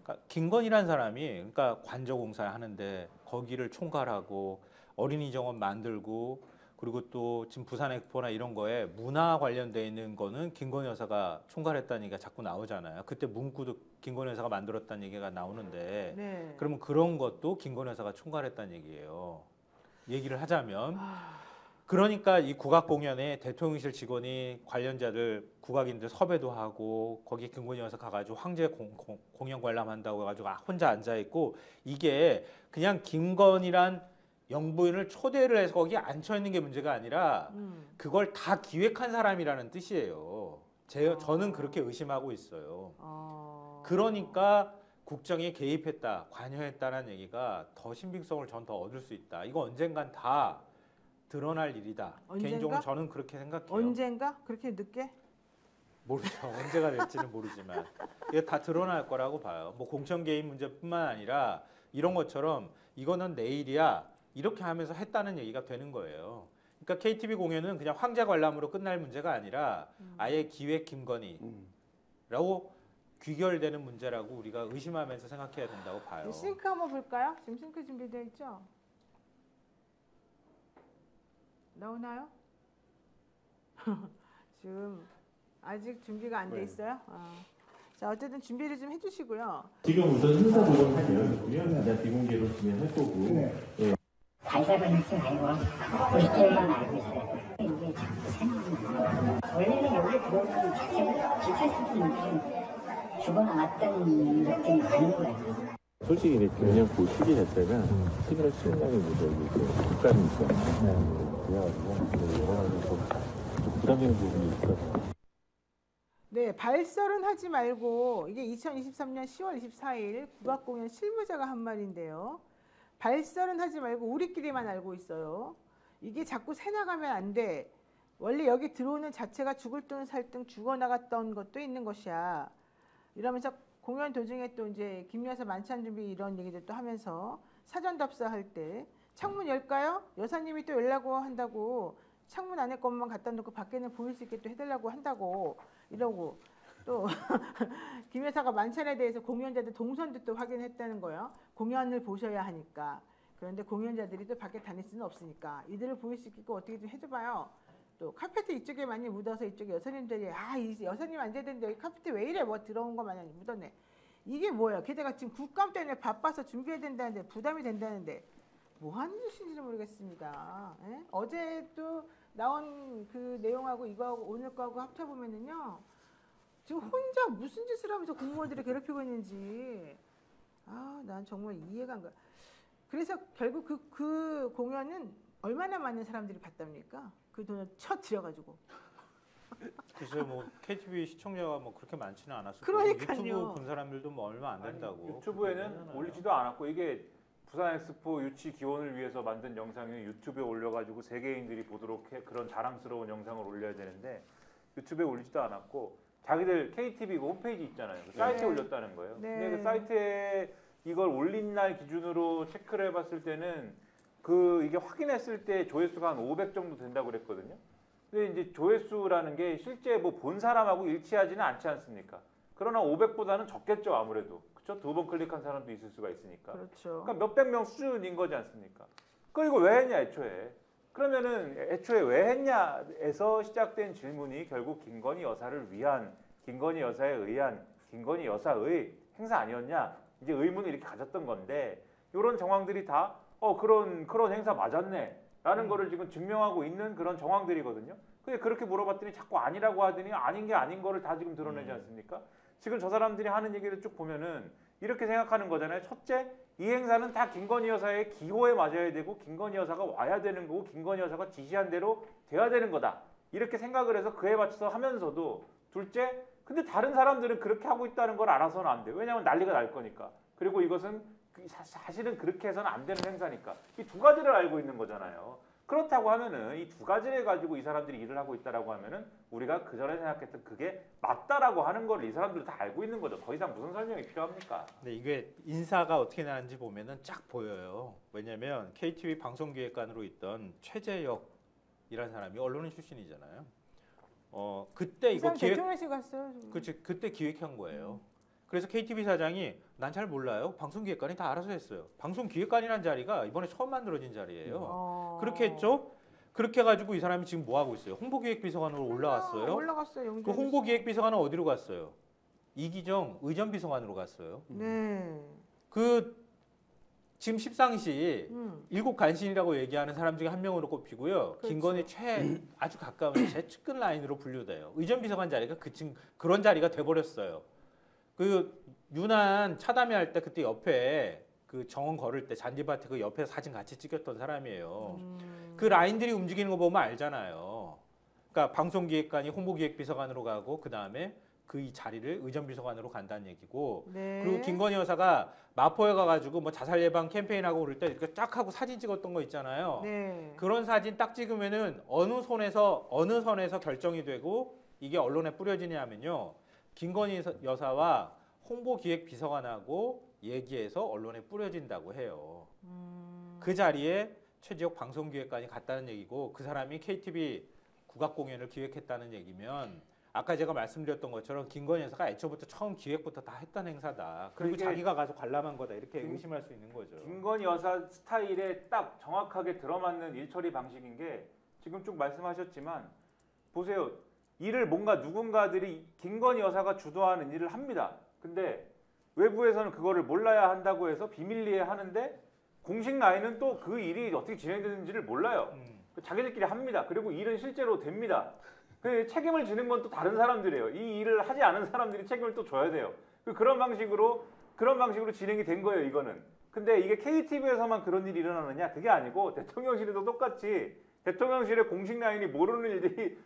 그러니까 김건희라는 사람이 그러니까 관저공사 하는데 거기를 총괄하고 어린이 정원 만들고 그리고 또 지금 부산 엑스포나 이런 거에 문화 관련돼 있는 거는 김건희 여사가 총괄했다는 얘기가 자꾸 나오잖아요. 그때 문구도 김건희 여사가 만들었다는 얘기가 나오는데 네. 그러면 그런 것도 김건희 여사가 총괄했다는 얘기예요. 얘기를 하자면 그러니까 이 국악 공연에 대통령실 직원이 관련자들 국악인들 섭외도 하고 거기 김건희 여사 가가지고 황제 공연 관람한다고 해가지고 혼자 앉아 있고 이게 그냥 김건희란 영부인을 초대를 해서 거기 앉혀 있는 게 문제가 아니라 그걸 다 기획한 사람이라는 뜻이에요. 저는 그렇게 의심하고 있어요. 그러니까 국정에 개입했다, 관여했다는 얘기가 더 신빙성을 전 더 얻을 수 있다. 이거 언젠간 다 드러날 일이다. 언젠가? 개인적으로 저는 그렇게 생각해요. 언젠가? 그렇게 늦게? 모르죠. 언제가 될지는 모르지만 이게 다 드러날 거라고 봐요. 뭐 공천 개입 문제뿐만 아니라 이런 것처럼 이거는 내일이야 이렇게 하면서 했다는 얘기가 되는 거예요. 그러니까 KTV 공연은 그냥 황제 관람으로 끝날 문제가 아니라 아예 기획 김건희라고 귀결되는 문제라고 우리가 의심하면서 생각해야 된다고 봐요. 싱크 한번 볼까요? 지금 싱크 준비되어 있죠? 나오나요? 지금 아직 준비가 안 돼 있어요? 자, 어쨌든 준비를 좀 해주시고요. 지금 우선 순서 보고는 한 내용이고요. 그냥 비공개로 진행할 거고. 네. 발사를 하지 말고 우리 때만 알고 있어요. 이게 자꾸 새나오는 원래는 여기 들어오는 자체가 기초수준이 죽어나왔던 느낌이 아닌 거예요. 솔직히 이제 작년 그 시기 자체가 11월 10일날에 국감이 있었는데 그래가지고 이번에는 좀 부담되는 부분이 있어서. 네, 발설은 하지 말고 이게 2023년 10월 24일 국악공연 실무자가 한 말인데요. 발설은 하지 말고 우리끼리만 알고 있어요. 이게 자꾸 새나가면 안 돼. 원래 여기 들어오는 자체가 죽을 둥 살 둥 죽어나갔던 것도 있는 것이야. 이러면서 공연 도중에 또 이제 김 여사 만찬 준비 이런 얘기들 또 하면서 사전 답사할 때 창문 열까요? 여사님이 또 열라고 한다고 창문 안에 것만 갖다 놓고 밖에는 보일 수 있게 또 해달라고 한다고 이러고 또 김 여사가 만찬에 대해서 공연자들 동선도 또 확인했다는 거예요. 공연을 보셔야 하니까. 그런데 공연자들이 또 밖에 다닐 수는 없으니까 이들을 보일 수 있게끔 어떻게 좀 해줘봐요. 또 카페트 이쪽에 많이 묻어서 이쪽에 여사님들이 이 여사님 앉아야 되는데 여기 카페트 왜 이래 뭐 들어온 거 마냥 묻었네. 이게 뭐야. 게다가 지금 국감 때문에 바빠서 준비해야 된다는데 부담이 된다는데 뭐 하는 짓인지 모르겠습니다. 예? 어제 또 나온 그 내용하고 이거하고 오늘 거하고 합쳐보면은요. 지금 혼자 무슨 짓을 하면서 공무원들을 괴롭히고 있는지 난 정말 이해가 안 가. 그래서 결국 그 공연은 얼마나 많은 사람들이 봤답니까? 그 돈을 쳐 들여가지고. 글쎄 뭐 KTV 시청자가 뭐 그렇게 많지는 않았을 거고 그러니까요. 유튜브 본 사람들도 뭐 얼마 안 된다고. 유튜브에는 올리지도 않았고 이게 부산 엑스포 유치 기원을 위해서 만든 영상을 유튜브에 올려가지고 세계인들이 보도록 그런 자랑스러운 영상을 올려야 되는데 유튜브에 올리지도 않았고 자기들 KTV 그 홈페이지 있잖아요. 그 사이트에 올렸다는 거예요. 네. 근데 그 사이트에 이걸 올린 날 기준으로 체크를 해봤을 때는 이게 확인했을 때 조회수가 한 500 정도 된다고 그랬거든요. 근데 이제 조회수라는 게 실제 뭐 본 사람하고 일치하지는 않지 않습니까? 그러나 500보다는 적겠죠, 아무래도. 그렇죠? 2번 클릭한 사람도 있을 수가 있으니까. 그렇죠. 그러니까 몇백 명 수준인 거지 않습니까? 이거 왜 했냐, 애초에. 그러면은 애초에 왜 했냐에서 시작된 질문이 결국 김건희 여사를 위한, 김건희 여사에 의한, 김건희 여사의 행사 아니었냐? 이제 의문을 이렇게 가졌던 건데 이런 정황들이 다 그런 행사 맞았네 라는 거를 지금 증명하고 있는 그런 정황들이거든요. 근데 그렇게 물어봤더니 자꾸 아니라고 하더니 아닌 게 아닌 거를 다 지금 드러내지 않습니까? 지금 저 사람들이 하는 얘기를 쭉 보면은 이렇게 생각하는 거잖아요. 첫째, 이 행사는 다 김건희 여사의 기호에 맞아야 되고 김건희 여사가 와야 되는 거고 김건희 여사가 지시한 대로 돼야 되는 거다. 이렇게 생각을 해서 그에 맞춰서 하면서도 둘째, 근데 다른 사람들은 그렇게 하고 있다는 걸 알아서는 안 돼요. 왜냐하면 난리가 날 거니까. 그리고 이것은 사실은 그렇게 해서는 안 되는 행사니까. 이 두 가지를 알고 있는 거잖아요. 그렇다고 하면은 이 두 가지를 가지고 이 사람들이 일을 하고 있다라고 하면은 우리가 그 전에 생각했던 그게 맞다라고 하는 걸 이 사람들은 다 알고 있는 거죠. 더 이상 무슨 설명이 필요합니까? 근데 이게 인사가 어떻게 나는지 보면은 쫙 보여요. 왜냐면 KTV 방송기획관으로 있던 최재혁이라는 사람이 언론인 출신이잖아요. 그때 이거 대통령실 갔어요. 그치, 그때 기획한 거예요. 그래서 KTV 사장이 난 잘 몰라요. 방송기획관이 다 알아서 했어요. 방송기획관이라는 자리가 이번에 처음 만들어진 자리예요. 그렇게 했죠. 그렇게 해가지고 이 사람이 지금 뭐 하고 있어요? 홍보기획비서관으로 올라왔어요. 올라갔어요. 그 홍보기획비서관은 어디로 갔어요? 이기정 의전비서관으로 갔어요. 네. 지금 십상시 일곱 간신이라고 얘기하는 사람 중에 한 명으로 꼽히고요. 그렇죠. 김건희 아주 가까운 최측근 라인으로 분류돼요. 의전비서관 자리가 그런 자리가 돼버렸어요. 유난 차담회 할 때 그때 옆에 그 정원 걸을 때 잔디밭에 그 옆에 사진 같이 찍혔던 사람이에요. 그 라인들이 움직이는 거 보면 알잖아요. 그러니까 방송기획관이 홍보기획비서관으로 가고 그 다음에 그 자리를 의전비서관으로 간다는 얘기고. 네. 그리고 김건희 여사가 마포에 가가지고 뭐 자살 예방 캠페인하고 그럴 때 이렇게 쫙 하고 사진 찍었던 거 있잖아요. 네. 그런 사진 딱 찍으면은 어느 선에서 결정이 되고 이게 언론에 뿌려지냐면요. 김건희 여사와 홍보기획비서관하고 얘기해서 언론에 뿌려진다고 해요. 그 자리에 최지혁 방송기획관이 갔다는 얘기고 그 사람이 KTV 국악공연을 기획했다는 얘기면 아까 제가 말씀드렸던 것처럼 김건희 여사가 애초부터 처음 기획부터 다 했던 행사다. 그리고 이게 자기가 가서 관람한 거다. 이렇게 의심할 수 있는 거죠. 김건희 여사 스타일에 딱 정확하게 들어맞는 일처리 방식인 게 지금 쭉 말씀하셨지만 보세요. 일을 뭔가 누군가들이 김건희 여사가 주도하는 일을 합니다. 근데 외부에서는 그거를 몰라야 한다고 해서 비밀리에 하는데 공식 라인은 또 그 일이 어떻게 진행되는지를 몰라요. 자기들끼리 합니다. 그리고 일은 실제로 됩니다. 그 책임을 지는 건 또 다른 사람들이에요. 이 일을 하지 않은 사람들이 책임을 또 져야 돼요. 그런 방식으로 진행이 된 거예요, 이거는. 근데 이게 KTV에서만 그런 일이 일어나느냐? 그게 아니고 대통령실에도 똑같이 대통령실의 공식 라인이 모르는 일들이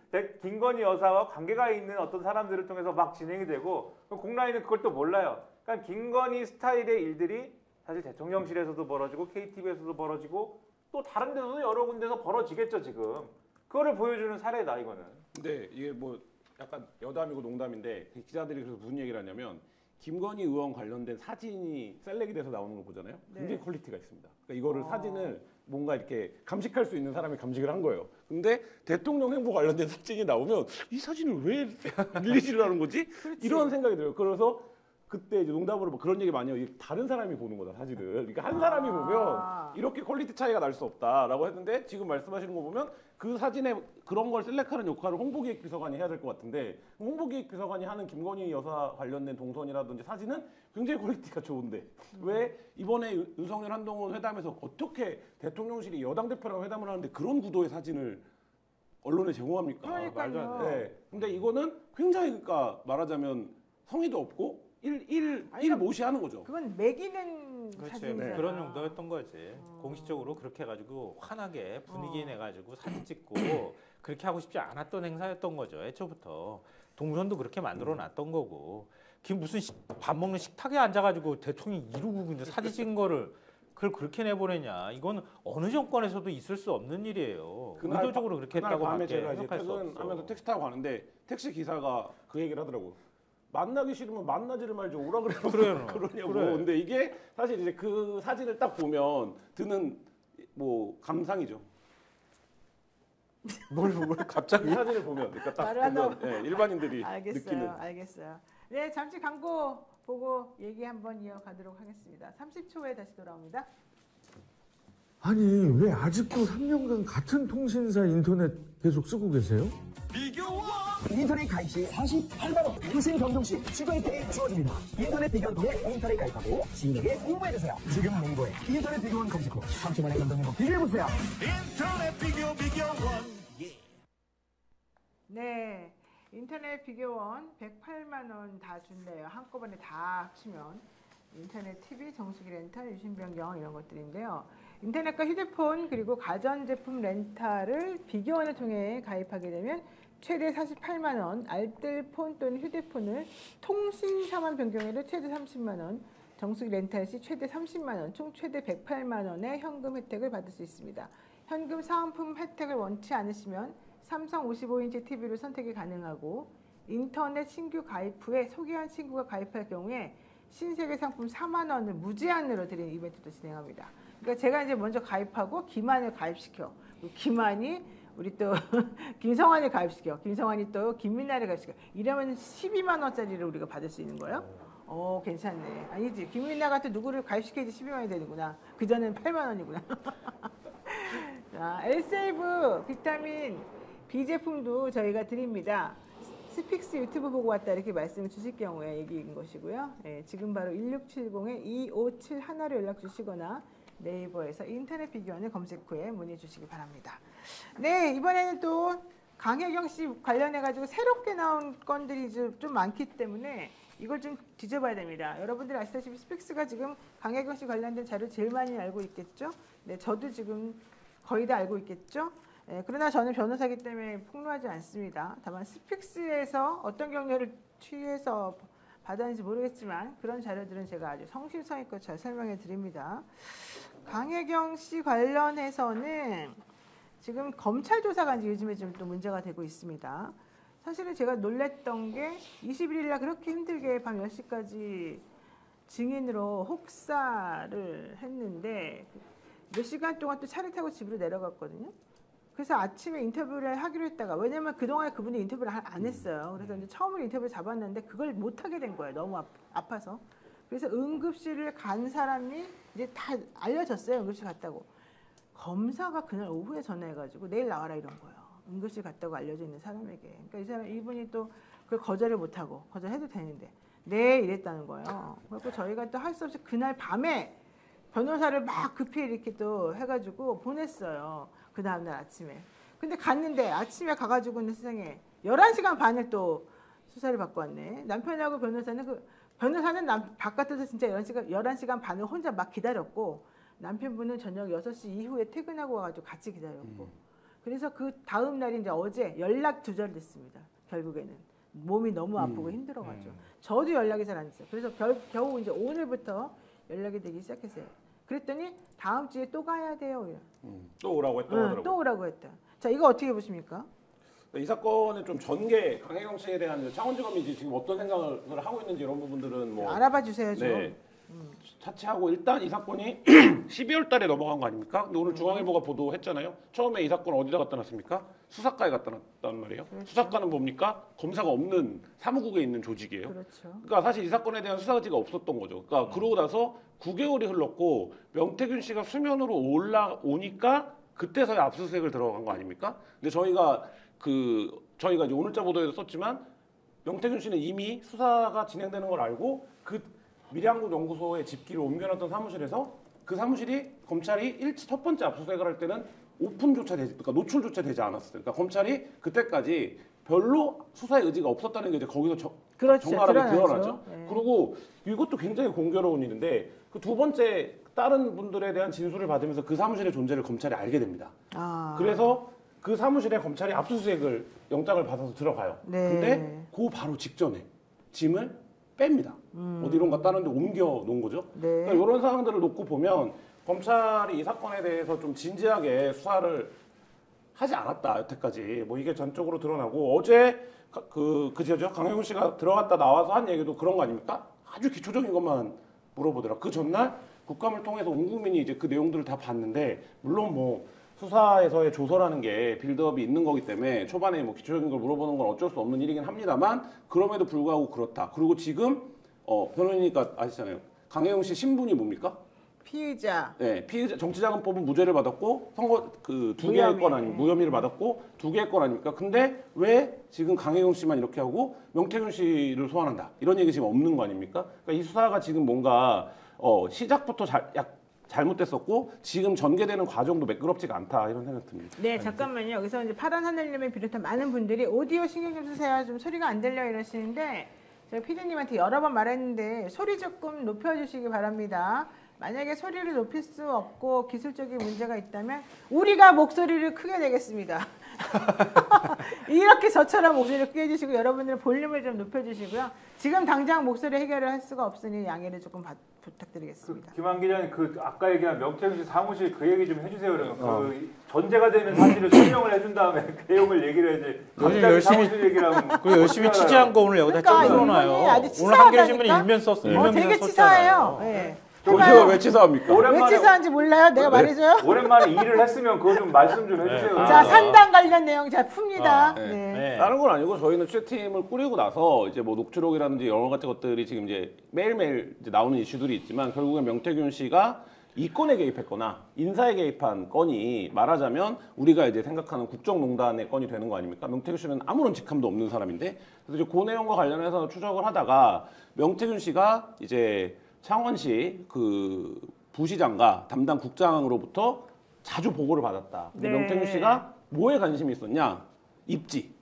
김건희 여사와 관계가 있는 어떤 사람들을 통해서 막 진행이 되고 공라인은 그걸 또 몰라요. 그러니까 김건희 스타일의 일들이 사실 대통령실에서도 벌어지고 KTV에서도 벌어지고 또 다른 데서도 여러 군데서 벌어지겠죠, 지금. 그거를 보여주는 사례다, 이거는. 근데 이게 뭐 약간 여담이고 농담인데 기자들이 그래서 무슨 얘기를 하냐면 김건희 의원 관련된 사진이 셀렉이 돼서 나오는 거 보잖아요. 굉장히 퀄리티가 있습니다. 그러니까 이거를 사진을 뭔가 이렇게 감식할 수 있는 사람이 감식을 한 거예요. 근데 대통령 행보 관련된 사진이 나오면 이 사진을 왜 릴리즈를 하는 거지? 이런 생각이 들어요. 그래서 그때 이제 농담으로 뭐 그런 얘기 많이 해요. 다른 사람이 보는 거다, 사진을. 그러니까 한 사람이 보면 이렇게 퀄리티 차이가 날 수 없다라고 했는데 지금 말씀하시는 거 보면 그 사진에 그런 걸 셀렉하는 역할을 홍보기획비서관이 해야 될 것 같은데 홍보기획비서관이 하는 김건희 여사 관련된 동선이라든지 사진은 굉장히 퀄리티가 좋은데 왜 이번에 윤석열 한동훈 회담에서 어떻게 대통령실이 여당 대표랑 회담을 하는데 그런 구도의 사진을 언론에 제공합니까? 그러니까요. 말도 안 돼. 네. 근데 이거는 굉장히 그러니까 말하자면 성의도 없고 일 모시하는 거죠. 그건 매기는 그렇지. 사진이잖아. 그런 정도였던 거지. 공식적으로 그렇게 해가지고 환하게 분위기 내가지고 사진 찍고 그렇게 하고 싶지 않았던 행사였던 거죠. 애초부터. 동선도 그렇게 만들어 놨던 거고. 무슨 밥 먹는 식탁에 앉아가지고 대통령이 이러고 이제 사진 찍은 거를 그걸 그렇게 내보내냐. 이건 어느 정권에서도 있을 수 없는 일이에요. 의도적으로 그렇게 했다고 밤에 밖에 제가 이제 해석할 수 없어. 퇴근하면서 택시 타고 가는데 택시 기사가 그 얘기를 하더라고. 만나기 싫으면 만나지를 말죠. 오라 그래요. 그러냐고. 그래. 근데 이게 사실 이제 그 사진을 딱 보면 드는 뭐 감상이죠. 뭘 갑자기? 이 사진을 보면 그러니까 딱 말을 보면 일반인들이 느끼는. 알겠어요. 네, 잠시 광고 보고 얘기 한번 이어가도록 하겠습니다. 30초 후에 다시 돌아옵니다. 아니 왜 아직도 3년간 같은 통신사 인터넷 계속 쓰고 계세요? 인터넷 가입 시 48만 원 유심 경종 시 추가 혜택이 주어집니다. 인터넷 비교원 통해 인터넷 가입하고 지인에게 홍보해주세요. 지금 네이버에 인터넷 비교원 검색 후 30만의 감동 행복 비교해보세요. 인터넷 비교원. 네, 인터넷 비교원 108만 원 다 준대요. 한꺼번에 다 합치면 인터넷 TV, 정수기 렌탈, 유심 변경 이런 것들인데요. 인터넷과 휴대폰 그리고 가전제품 렌탈을 비교원을 통해 가입하게 되면 최대 48만 원, 알뜰폰 또는 휴대폰을 통신사만 변경해도 최대 30만 원, 정수기 렌탈 시 최대 30만 원, 총 최대 108만 원의 현금 혜택을 받을 수 있습니다. 현금 사은품 혜택을 원치 않으시면 삼성 55인치 TV를 선택이 가능하고 인터넷 신규 가입 후에 소개한 친구가 가입할 경우에 신세계 상품 4만 원을 무제한으로 드리는 이벤트도 진행합니다. 그러니까 제가 이제 먼저 가입하고 김한을 가입시켜. 김한이 우리 또 김성환을 가입시켜. 김성환이 또 김민아를 가입시켜. 이러면 12만 원짜리를 우리가 받을 수 있는 거예요? 괜찮네. 아니지. 김민아가 또 누구를 가입시켜야지 12만 원이 되는구나. 그전에는 8만 원이구나. 자, 엘세이브 비타민 B 제품도 저희가 드립니다. 스픽스 유튜브 보고 왔다 이렇게 말씀을 주실 경우에 얘기인 것이고요. 네, 지금 바로 1670-2571로 연락 주시거나 네이버에서 인터넷 비교원을 검색 후에 문의 주시기 바랍니다. 네, 이번에는 또 강혜경 씨 관련해가지고 새롭게 나온 건들이 좀 많기 때문에 이걸 좀 뒤져봐야 됩니다. 여러분들이 아시다시피 스픽스가 지금 강혜경 씨 관련된 자료 제일 많이 알고 있겠죠? 네, 저도 지금 거의 다 알고 있겠죠? 네, 그러나 저는 변호사이기 때문에 폭로하지 않습니다. 다만 스픽스에서 어떤 경로를 취해서 받았는지 모르겠지만 그런 자료들은 제가 아주 성심성의껏 잘 설명해 드립니다. 강혜경 씨 관련해서는 지금 검찰 조사가 이제 요즘에 좀 또 문제가 되고 있습니다. 사실은 제가 놀랬던 게 21일 날 그렇게 힘들게 밤 10시까지 증인으로 혹사를 했는데 몇 시간 동안 또 차를 타고 집으로 내려갔거든요. 그래서 아침에 인터뷰를 하기로 했다가 왜냐면 그동안에 그분이 인터뷰를 안 했어요. 그래서 이제 처음으로 인터뷰를 잡았는데 그걸 못 하게 된 거예요. 너무 아파서. 그래서 응급실을 간 사람이 이제 다 알려졌어요. 응급실 갔다고. 검사가 그날 오후에 전화해가지고 내일 나와라 이런 거예요. 응급실 갔다고 알려져 있는 사람에게. 그러니까 이분이 또 그걸 거절을 못하고 거절해도 되는데 네 이랬다는 거예요. 그래서 저희가 또 할 수 없이 그날 밤에 변호사를 막 급히 이렇게 또 해가지고 보냈어요. 그 다음날 아침에. 근데 갔는데 아침에 가가지고는 세상에 11시간 반을 또 수사를 받고 왔네. 남편하고 변호사는 바깥에서 진짜 11시간 반을 혼자 막 기다렸고 남편분은 저녁 6시 이후에 퇴근하고 와가지고 같이 기다렸고 그래서 그 다음 날이 이제 어제 연락 두절됐습니다. 결국에는 몸이 너무 아프고 힘들어가지고 저도 연락이 잘 안 됐어요. 그래서 겨우 이제 오늘부터 연락이 되기 시작했어요. 그랬더니 다음 주에 또 가야 돼요. 또 오라고 했다고 하더라고요. 또 오라고 했다. 자 이거 어떻게 보십니까? 이 사건의 좀 전개 강혜경 씨에 대한 창원지검이 지금 어떤 생각을 하고 있는지 이런 부분들은 뭐 알아봐 주세요 좀. 네, 차치하고 일단 이 사건이 12월 달에 넘어간 거 아닙니까? 근데 오늘 중앙일보가 보도했잖아요. 처음에 이 사건 어디다 갖다 놨습니까? 수사과에 갖다 놨단 말이에요. 그렇죠. 수사과는 뭡니까? 검사가 없는 사무국에 있는 조직이에요. 그렇죠. 그러니까 사실 이 사건에 대한 수사 의지가 없었던 거죠. 그러니까 그러고 나서 9개월이 흘렀고 명태균 씨가 수면으로 올라오니까 그때서야 압수수색을 들어간 거 아닙니까? 근데 저희가 이제 오늘자 보도에도 썼지만 명태균 씨는 이미 수사가 진행되는 걸 알고 그 밀양국 연구소의 집기를 옮겨놨던 사무실에서 그 사무실이 검찰이 첫 번째 압수수색을 할 때는 그러니까 노출조차 되지 않았어요. 그러니까 검찰이 그때까지 별로 수사의 의지가 없었다는 게 이제 거기서 정갈하게 드러나죠. 네. 그리고 이것도 굉장히 공교로운 일인데 그 두 번째 다른 분들에 대한 진술을 받으면서 그 사무실의 존재를 검찰이 알게 됩니다. 그래서 그 사무실에 검찰이 압수수색을 영장을 받아서 들어가요. 네. 근데 그 바로 직전에 짐을 뺍니다. 어디론가 다른 데 옮겨 놓은 거죠. 네. 그러니까 이런 상황들을 놓고 보면 검찰이 이 사건에 대해서 좀 진지하게 수사를 하지 않았다 여태까지 뭐 이게 전적으로 드러나고 어제 그제죠 강혜군 씨가 들어갔다 나와서 한 얘기도 그런 거 아닙니까? 아주 기초적인 것만 물어보더라. 그 전날 국감을 통해서 온 국민이 이제 그 내용들을 다 봤는데 물론 뭐 수사에서의 조서라는 게 빌드업이 있는 거기 때문에 초반에 뭐 기초적인 걸 물어보는 건 어쩔 수 없는 일이긴 합니다만 그럼에도 불구하고 그렇다. 그리고 지금 변호인이니까 아시잖아요. 강혜경 씨 신분이 뭡니까? 피의자. 네, 피의자 정치자금법은 무죄를 받았고 선거 그 두 개의 건 아니 무혐의를 받았고 두 개의 건 아닙니까? 근데 왜 지금 강혜경 씨만 이렇게 하고 명태균 씨를 소환한다 이런 얘기 지금 없는 거 아닙니까? 그러니까 이 수사가 지금 뭔가 시작부터 잘못됐었고 지금 전개되는 과정도 매끄럽지가 않다 이런 생각 듭니다. 네, 잠깐만요. 여기서 이제 파란 하늘님을 비롯한 많은 분들이 오디오 신경 좀 쓰세요. 좀 소리가 안 들려 이러시는데 제가 피디님한테 여러 번 말했는데 소리 조금 높여주시기 바랍니다. 만약에 소리를 높일 수 없고 기술적인 문제가 있다면 우리가 목소리를 크게 내겠습니다. 이렇게 저처럼 목소리를 크게 해주시고 여러분들은 볼륨을 좀 높여주시고요. 지금 당장 목소리 해결을 할 수가 없으니 양해를 조금 부탁드리겠습니다. 김한 기자님 아까 얘기한 명태균 씨 사무실 그 얘기 좀 해주세요. 그러면 전제가 되는 사실을 설명을 해준 다음에 그 내용을 얘기를 해야지. 요즘 갑자기 열심히 사무실 얘기를 하면 그 열심히 취재한 거 오늘 여기다 그러니까 써놔요. 이분이 아주 오늘 한겨레 신문이 치사하다니까? 일면 썼어. 어, 되게 치사해요. 네. 저희가 왜 치사합니까? 왜 치사한지 몰라요? 내가 말해줘요? 오랜만에 일을 했으면 그거 좀 말씀 좀 해주세요. 자, 산당 관련 내용 자 풉니다. 네. 다른 건 아니고 저희는 취재팀을 꾸리고 나서 이제 뭐 녹취록이라든지 여러 가지 것들이 지금 이제 매일매일 이제 나오는 이슈들이 있지만 결국엔 명태균 씨가 이권에 개입했거나 인사에 개입한 건이 말하자면 우리가 이제 생각하는 국정농단의 건이 되는 거 아닙니까? 명태균 씨는 아무런 직함도 없는 사람인데 그래서 이제 그 내용과 관련해서 추적을 하다가 명태균 씨가 이제 창원시 그 부시장과 담당 국장으로부터 자주 보고를 받았다. 근데 네. 명태균 씨가 뭐에 관심이 있었냐? 입지.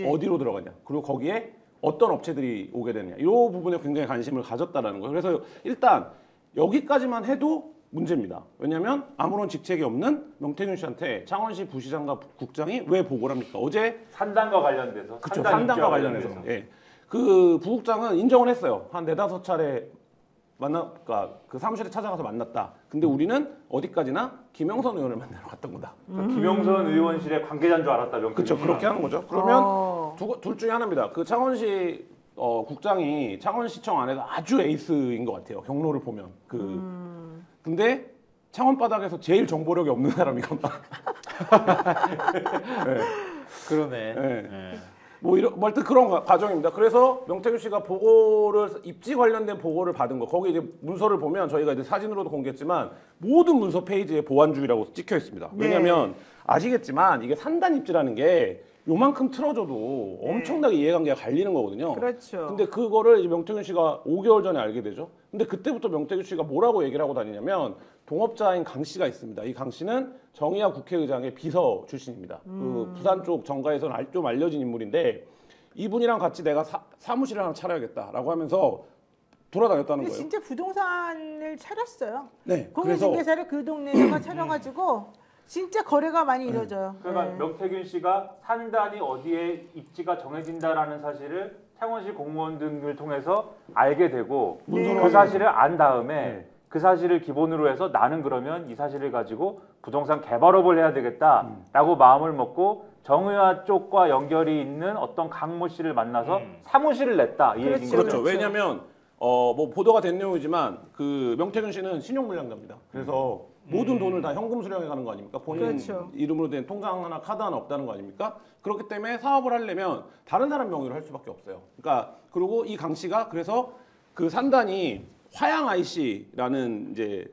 어디로 들어가냐? 그리고 거기에 어떤 업체들이 오게 되느냐? 이 부분에 굉장히 관심을 가졌다라는 거예요. 그래서 일단 여기까지만 해도 문제입니다. 왜냐하면 아무런 직책이 없는 명태균 씨한테 창원시 부시장과 국장이 왜 보고를 합니까? 어제 산당과 관련돼서. 그렇죠. 산당과 관련해서. 예. 그 부국장은 인정을 했어요. 한 4-5차례 그러니까 그 사무실에 찾아가서 만났다. 근데 우리는 어디까지나 김영선 의원을 만나러 갔던 거다. 그러니까 김영선 의원실의 관계자인 줄 알았다. 그렇죠. 그렇게 하는 거죠. 그러면 둘 중에 하나입니다. 그 창원시 국장이 창원시청 안에서 아주 에이스인 것 같아요. 경로를 보면. 근데 창원 바닥에서 제일 정보력이 없는 사람이거나 그러네. 네. 네. 뭐 하여튼 그런 과정입니다. 그래서 명태균 씨가 보고를 입지 관련된 보고를 받은 거 거기 이제 문서를 보면 저희가 이제 사진으로도 공개했지만 모든 문서 페이지에 보완주의라고 찍혀 있습니다. 네. 왜냐하면 아시겠지만 이게 산단 입지라는 게 요만큼 틀어져도 엄청나게 이해관계가 갈리는 거거든요. 그렇죠. 근데 그거를 이제 명태균 씨가 5개월 전에 알게 되죠. 근데 그때부터 명태균 씨가 뭐라고 얘기를 하고 다니냐면 동업자인 강 씨가 있습니다. 이 강 씨는 정의화 국회의장의 비서 출신입니다. 그 부산 쪽 정가에서는 좀 알려진 인물인데 이분이랑 같이 내가 사무실을 하나 차려야겠다라고 하면서 돌아다녔다는 근데 거예요. 진짜 부동산을 차렸어요. 네. 공인중개사를 그 동네에다가 차려가지고 진짜 거래가 많이 이루어져요. 그러니까 네. 명태균 씨가 산단이 어디에 입지가 정해진다라는 사실을 창원시 공무원 등을 통해서 알게 되고 네. 그 사실을 안 다음에 네. 그 사실을 기본으로 해서 나는 그러면 이 사실을 가지고 부동산 개발업을 해야 되겠다라고 마음을 먹고 정의화 쪽과 연결이 있는 어떤 강모 씨를 만나서 사무실을 냈다 이 그렇죠. 얘기인 거죠. 그렇죠. 왜냐하면 뭐 보도가 된 내용이지만 그 명태균 씨는 신용불량자입니다. 그래서 모든 돈을 다 현금 수령해 가는 거 아닙니까? 본인 그렇죠. 이름으로 된 통장 하나, 카드 하나 없다는 거 아닙니까? 그렇기 때문에 사업을 하려면 다른 사람 명의로 할 수밖에 없어요. 그러니까 그리고 이 강 씨가 그래서 그 산단이 화양 IC라는 이제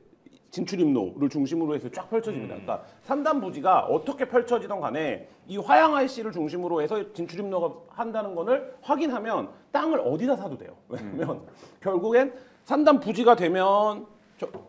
진출입로를 중심으로 해서 쫙 펼쳐집니다. 그러니까 산단 부지가 어떻게 펼쳐지던 간에 이 화양 IC를 중심으로 해서 진출입로가 한다는 거를 확인하면 땅을 어디다 사도 돼요. 왜냐면 결국엔 산단 부지가 되면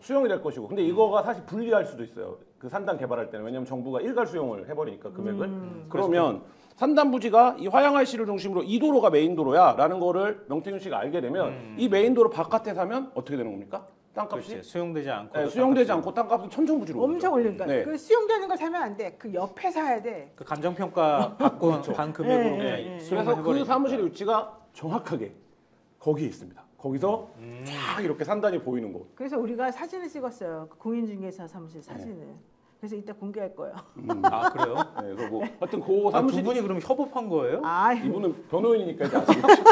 수용이 될 것이고 근데 이거가 사실 불리할 수도 있어요. 그 산단 개발할 때는 왜냐면 정부가 일괄 수용을 해버리니까 금액을 그러면 산단 부지가 이 화양 IC를 중심으로 이 도로가 메인 도로야라는 거를 명태균 씨가 알게 되면 이 메인 도로 바깥에 사면 어떻게 되는 겁니까? 땅값이 그렇지. 수용되지 않고. 네, 수용되지 않고 땅값은 천정부지로 엄청 올린다. 네. 그 수용되는 거 사면 안 돼. 그 옆에 사야 돼. 그 감정평가 받고 반 금액으로 네, 그냥 네, 수용을 그래서 그 해버리니까. 사무실의 위치가 정확하게 거기에 있습니다. 거기서 쫙 이렇게 산단이 보이는 곳. 그래서 우리가 사진을 찍었어요. 그 공인중개사 사무실 사진을. 그래서 이따 공개할 거예요. 아 그래요? 네, 그리고 하여튼 그 아, 두 사무실 분이 그럼 협업한 거예요? 아, 이분은 변호인이니까 이제 아시겠죠.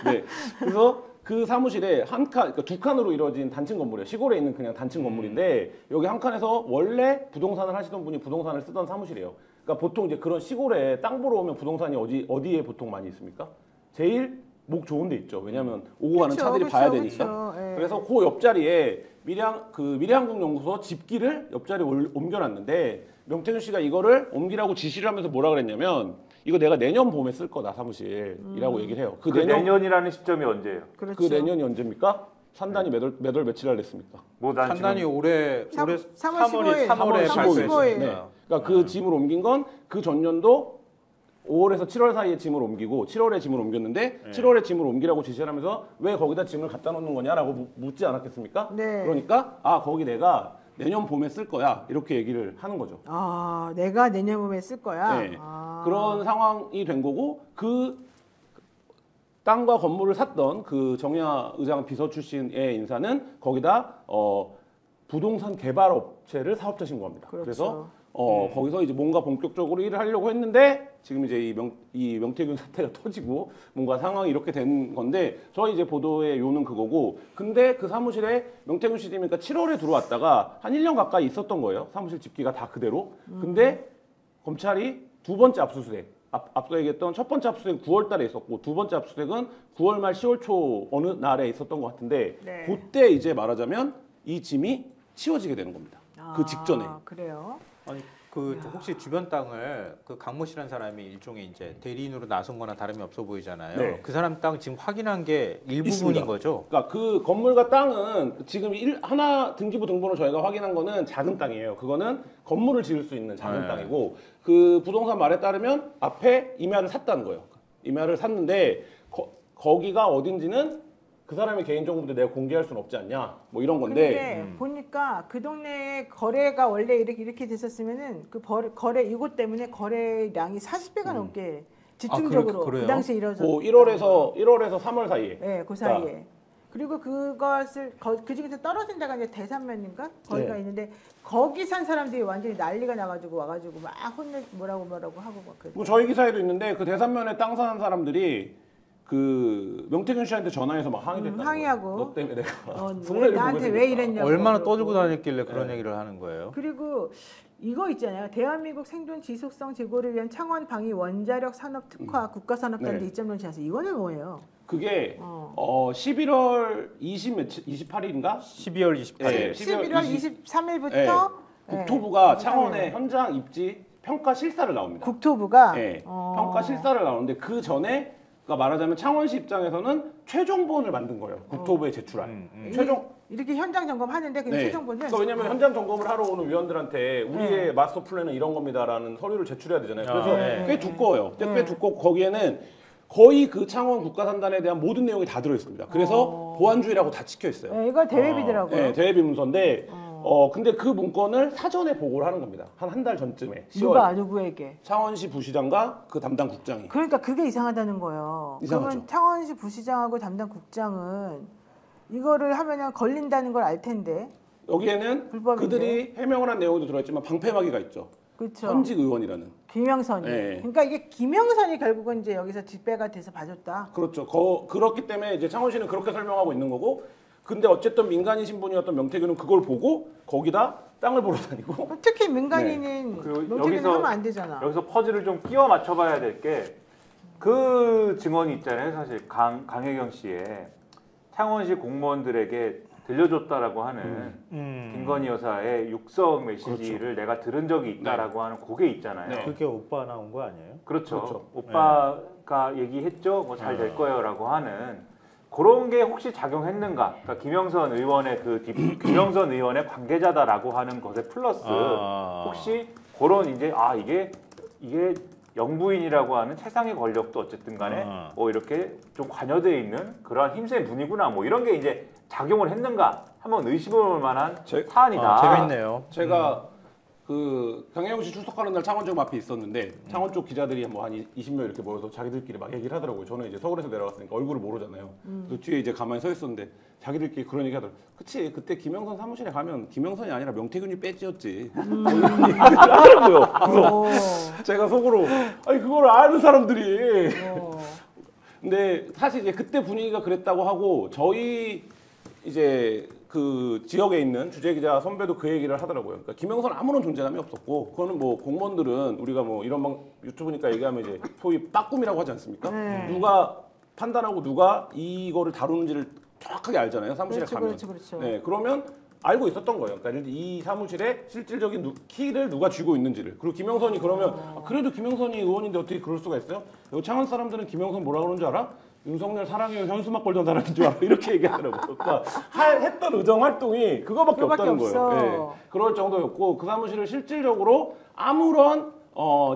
네. 그래서 그 사무실에 한 칸, 그러니까 두 칸으로 이루어진 단층 건물이에요. 시골에 있는 그냥 단층 건물인데 여기 한 칸에서 원래 부동산을 하시던 분이 부동산을 쓰던 사무실이에요. 그러니까 보통 이제 그런 시골에 땅 보러 오면 부동산이 어디에 보통 많이 있습니까? 제일 목 좋은 데 있죠. 왜냐하면 오고 가는 그쵸, 차들이 그쵸, 봐야 되니까. 그쵸. 예. 그래서 그 옆자리에 미래한국연구소 집기를 옆자리에 옮겨놨는데 명태균 씨가 이거를 옮기라고 지시를 하면서 뭐라 그랬냐면 이거 내가 내년 봄에 쓸 거다 사무실이라고 얘기를 해요. 그 내년이라는 시점이 언제예요? 그렇죠. 그 내년이 언제입니까? 산단이 몇 월 며칠 날 냈습니까? 뭐 난 판단이 지금 올해 3월 3월에 15일. 3월에 3월 발표했어요. 15일. 네. 그러니까 그 짐을 옮긴 건 그 전년도 5월에서 7월 사이에 짐을 옮기고 7월에 짐을 옮겼는데 7월에 짐을 옮기라고 지시를 하면서 왜 거기다 짐을 갖다 놓는 거냐라고 묻지 않았겠습니까? 네. 그러니까 거기 내가 내년 봄에 쓸 거야 이렇게 얘기를 하는 거죠. 아, 내가 내년 봄에 쓸 거야. 네. 아. 그런 상황이 된 거고 그 땅과 건물을 샀던 그 정의화 의장 비서 출신의 인사는 거기다 부동산 개발 업체를 사업자 신고합니다. 그렇죠. 그래서 거기서 이제 뭔가 본격적으로 일을 하려고 했는데 지금 이제 이 명태균 사태가 터지고 뭔가 상황이 이렇게 된 건데 저희 이제 보도의 요는 그거고 근데 그 사무실에 명태균 씨 집이니까 7월에 들어왔다가 한 1년 가까이 있었던 거예요. 사무실 집기가 다 그대로. 근데 검찰이 두 번째 압수수색 앞서 얘기했던 첫 번째 압수수색은 9월 달에 있었고 두 번째 압수수색은 9월 말 10월 초 어느 날에 있었던 것 같은데 네. 그때 이제 말하자면 이 짐이 치워지게 되는 겁니다. 그 직전에. 그래요? 아니 그 혹시 주변 땅을 그 강모 씨라는 사람이 일종의 이제 대리인으로 나선 거나 다름이 없어 보이잖아요. 네. 그 사람 땅 지금 확인한 게 일부분인 있습니다. 거죠. 그러니까 그 건물과 땅은 지금 하나 등기부 등본을 저희가 확인한 거는 작은 땅이에요. 그거는 건물을 지을 수 있는 작은 네. 땅이고 그 부동산 말에 따르면 앞에 임야를 샀다는 거예요. 임야를 샀는데 거기가 어딘지는 그 사람의 개인정보도 내가 공개할 수는 없지 않냐 뭐 이런 건데 근데 보니까 그 동네에 거래가 원래 이렇게 됐었으면은 그 거래 이것 때문에 거래량이 40배가 넘게 집중적으로 그래요? 그 당시에 이루어졌다. 1월에서 3월 사이에 네, 그 사이에. 그리고 그것을 그 중에서 떨어진 데가 이제 대산면인가 거기가 네. 있는데 거기 산 사람들이 완전히 난리가 나가지고 와가지고 막 뭐라고 하고 막 그랬어요. 뭐 저희 기사에도 있는데 그 대산면에 땅 사는 사람들이 그 명태균 씨한테 전화해서 막 항의됐다는 항의하고. 거예요. 너 때문에 내가 왜 손해를 보고 나한테 있으니까. 왜 이랬냐고. 얼마나 그러고. 떠들고 다녔길래 그런 얘기를 하는 거예요. 그리고 이거 있잖아요. 대한민국 생존 지속성 제고를 위한 창원 방위 원자력 산업 특화 국가산업단지 네. 2.0 제안서 이거는 뭐예요? 그게 11월 28일인가? 12월 28일. 네. 11월 23일부터 국토부가 창원에 현장 입지 평가 실사를 나옵니다. 국토부가 네. 평가 실사를 나오는데 그 전에 그러니까 말하자면 창원시 입장에서는 최종본을 만든 거예요. 국토부에 제출한. 이렇게 현장 점검하는데 그 네. 최종본은 그러니까 왜냐면 현장 점검을 하러 오는 위원들한테 우리의 마스터 플랜은 이런 겁니다라는 서류를 제출해야 되잖아요. 그래서 꽤 두꺼워요. 꽤 두껍고 거기에는 거의 그 창원 국가산단에 대한 모든 내용이 다 들어 있습니다. 그래서 보안주의라고 다 찍혀 있어요. 네, 이거 대회비더라고요. 네, 대외비 문서인데 근데 그 문건을 사전에 보고를 하는 겁니다. 한 달 전쯤에. 10월. 누가 누구에게? 창원시 부시장과 그 담당 국장이. 그러니까 그게 이상하다는 거예요. 이상하죠. 그러면 창원시 부시장하고 담당 국장은 이거를 하면은 걸린다는 걸 알 텐데. 여기에는 불법인데. 그들이 해명을 한 내용도 들어있지만 방패막이가 있죠. 그렇죠. 현직 의원이라는. 김영선이. 네. 그러니까 이게 김영선이 결국은 이제 여기서 뒷배가 돼서 봐줬다. 그렇죠. 그렇기 때문에 이제 창원시는 그렇게 설명하고 있는 거고. 근데 어쨌든 민간인 신분이었던 명태균은 그걸 보고 거기다 땅을 보러 다니고. 특히 민간인은 그리고 명태균은 하면 안 되잖아. 여기서 퍼즐을 좀 끼워 맞춰봐야 될 게 그 증언이 있잖아요. 사실 강혜경 씨의 창원시 공무원들에게 들려줬다라고 하는 김건희 여사의 육성 메시지를 내가 들은 적이 있다라고 하는 그게 있잖아요. 네. 그게 오빠 나온 거 아니에요? 그렇죠. 오빠가 얘기했죠. 뭐 잘 될 거예요라고 하는 그런 게 혹시 작용했는가? 그러니까 김영선 의원의 김영선 의원의 관계자다라고 하는 것에 플러스 혹시 그런 이제 이게 영부인이라고 하는 최상의 권력도 어쨌든 간에 뭐 이렇게 좀 관여되어 있는 그러한 힘센 분이구나 뭐 이런 게 이제 작용을 했는가 한번 의심해볼 만한 사안이다. 재밌네요. 제가 그 강혜영 씨 출석하는 날 창원청 앞에 있었는데 창원 쪽 기자들이 뭐 한 20명 이렇게 모여서 자기들끼리 막 얘기를 하더라고요. 저는 이제 서울에서 내려갔으니까 얼굴을 모르잖아요. 그 뒤에 이제 가만히 서 있었는데 자기들끼리 그런 얘기 하더라고요. 그치 그때 김영선 사무실에 가면 김영선이 아니라 명태균이 배지였지. 하더라고요. 그래서 제가 속으로 아니 그걸 아는 사람들이. 근데 사실 이제 그때 분위기가 그랬다고 하고 저희 이제 그 지역에 있는 주재 기자 선배도 그 얘기를 하더라고요. 그러니까 김영선 아무런 존재감이 없었고, 그거는 뭐 공무원들은 우리가 뭐 이런 유튜브니까 얘기하면 이제 소위 빠꿈이라고 하지 않습니까? 누가 판단하고 누가 이거를 다루는지를 정확하게 알잖아요. 사무실에 가면. 그렇죠. 네, 그러면 알고 있었던 거예요. 그러니까 이 사무실에 실질적인 키를 누가 쥐고 있는지를. 그리고 김영선이 그러면 그래도 김영선이 의원인데 어떻게 그럴 수가 있어요? 여기 창원 사람들은 김영선 뭐라 그러는 줄 알아? 윤석열 사랑해요 현수막 걸던 사람인 줄 알아 이렇게 얘기하더라고요. 그러니까 했던 의정 활동이 그거밖에 없다는 거예요. 네. 그럴 정도였고 그 사무실을 실질적으로 아무런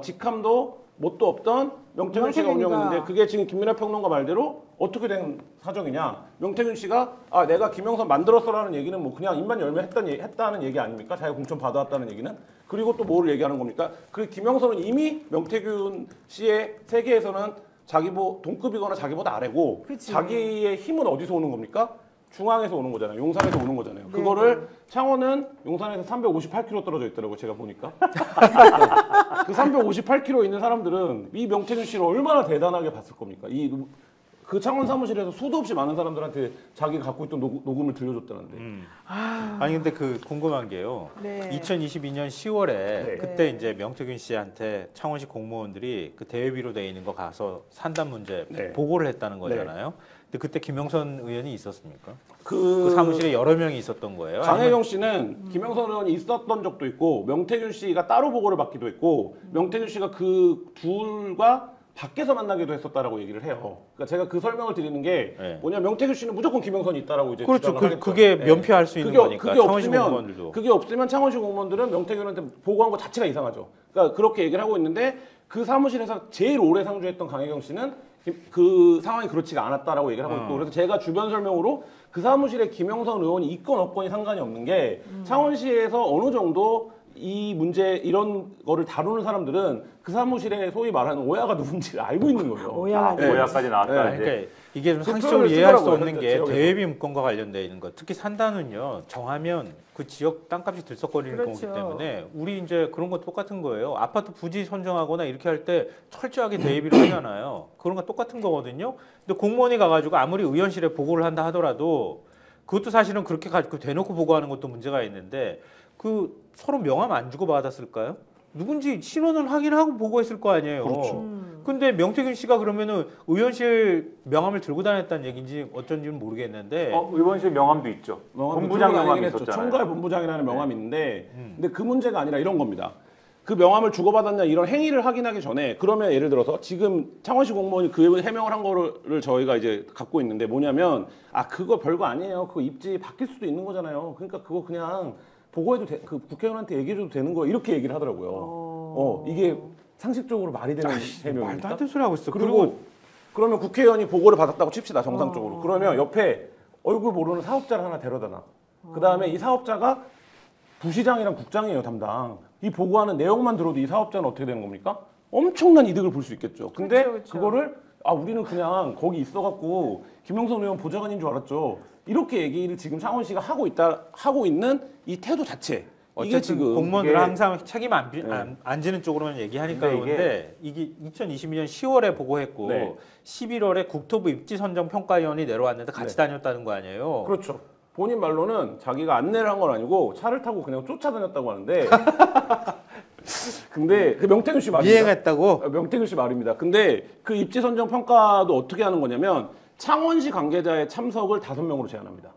직함도 뭣도 없던 명태균 씨가 운영했는데 그게 지금 김민하 평론가 말대로 어떻게 된 사정이냐? 명태균 씨가 내가 김영선 만들었어라는 얘기는 뭐 그냥 입만 열면 했다는 얘기 아닙니까? 자기가 공천 받아왔다는 얘기는. 그리고 또 뭐를 얘기하는 겁니까? 그 김영선은 이미 명태균 씨의 세계에서는 동급이거나 자기보다 아래고 그치. 자기의 자기의 힘은 어디서 오는 겁니까? 중앙에서 오는 거잖아요. 용산에서 오는 거잖아요. 그거를 창원은 용산에서 358km 떨어져 있더라고요. 제가 보니까. 그 358km 있는 사람들은 이 명태균 씨를 얼마나 대단하게 봤을 겁니까? 그 창원 사무실에서 수도 없이 많은 사람들한테 자기가 갖고 있던 녹음을 들려줬다는데. 아니 근데 그 궁금한 게요. 네. 2022년 10월에 그때 이제 명태균 씨한테 창원시 공무원들이 그 대외비로 돼 있는 거 가서 산단 문제 보고를 했다는 거잖아요. 근데 그때 김영선 의원이 있었습니까? 그 사무실에 여러 명이 있었던 거예요? 강혜경 씨는 김영선 의원이 있었던 적도 있고 명태균 씨가 따로 보고를 받기도 했고 명태균 씨가 그 둘과 밖에서 만나기도 했었다라고 얘기를 해요. 그러니까 제가 그 설명을 드리는 게 뭐냐면 명태균 씨는 무조건 김영선이 있다라고 이제 그렇죠. 주장을 하겠죠. 그게 면피할 수 있는 거니까. 창원시 공무원들도. 그게 없으면 창원시 공무원들은 명태균한테 보고한 거 자체가 이상하죠. 그러니까 그렇게 얘기를 하고 있는데 그 사무실에서 제일 오래 상주했던 강혜경 씨는 그 상황이 그렇지가 않았다라고 얘기를 하고 있고 그래서 제가 주변 설명으로 그 사무실에 김영선 의원이 있건 없건이 상관이 없는 게 창원시에서 어느 정도 이 문제 이런 거를 다루는 사람들은 그 사무실에 소위 말하는 오야가 누군지를 알고 있는 거예요. 오야까지 나왔다. 그러니까 이게 좀 상식적으로 이해할 수 없는 게 대외비 문건과 관련되어 있는 것. 특히 산단은요. 정하면 그 지역 땅값이 들썩거리는 거기 때문에 우리 이제 그런 거 똑같은 거예요. 아파트 부지 선정하거나 이렇게 할 때 철저하게 대외비로 하잖아요. 그런 거 똑같은 거거든요. 근데 공무원이 가가지고 아무리 의원실에 보고를 한다 하더라도 그것도 사실은 그렇게 가지고 대놓고 보고하는 것도 문제가 있는데 그 서로 명함 안 주고 받았을까요? 누군지 신원을 확인하고 보고했을 거 아니에요. 그렇죠. 근데 명태균 씨가 그러면은 의원실 명함을 들고 다녔다는 얘기인지 어쩐지는 모르겠는데. 의원실 명함도 있죠. 본부장 명함이 있었잖아요. 총괄 본부장이라는 명함이 있는데, 근데 그 문제가 아니라 이런 겁니다. 그 명함을 주고받았냐 이런 행위를 확인하기 전에 그러면 예를 들어서 지금 창원시 공무원이 그 해명을 한 거를 저희가 이제 갖고 있는데 뭐냐면 그거 별거 아니에요. 그거 입지 바뀔 수도 있는 거잖아요. 그러니까 그거 그냥 보고해도 그 국회의원한테 얘기해줘도 되는 거예요. 이렇게 얘기를 하더라고요. 이게 상식적으로 말이 되는 해명입니까? 말도 안 되는 소리 하고 있어. 그리고 그러면 국회의원이 보고를 받았다고 칩시다. 정상적으로. 그러면 옆에 얼굴 모르는 사업자를 하나 데려다 놔. 그다음에 이 사업자가 부시장이랑 국장이에요, 담당. 이 보고하는 내용만 들어도 이 사업자는 어떻게 되는 겁니까? 엄청난 이득을 볼 수 있겠죠. 근데 그쵸. 그거를 우리는 그냥 거기 있어갖고 김영선 의원 보좌관인 줄 알았죠. 이렇게 얘기를 지금 창원시가 하고 있는 이 태도 자체. 이게 지금 공무원들은 항상 책임 안 지는 쪽으로만 얘기하니까 근데 그런데 이게 2022년 10월에 보고했고 네. 11월에 국토부 입지선정평가위원이 내려왔는데 같이 다녔다는 거 아니에요? 그렇죠. 본인 말로는 자기가 안내를 한 건 아니고 차를 타고 그냥 쫓아다녔다고 하는데 근데 그 명태균 씨 말입니다. 미행했다고? 명태균 씨 말입니다. 근데 그 입지 선정 평가도 어떻게 하는 거냐면 창원시 관계자의 참석을 5명으로 제한합니다.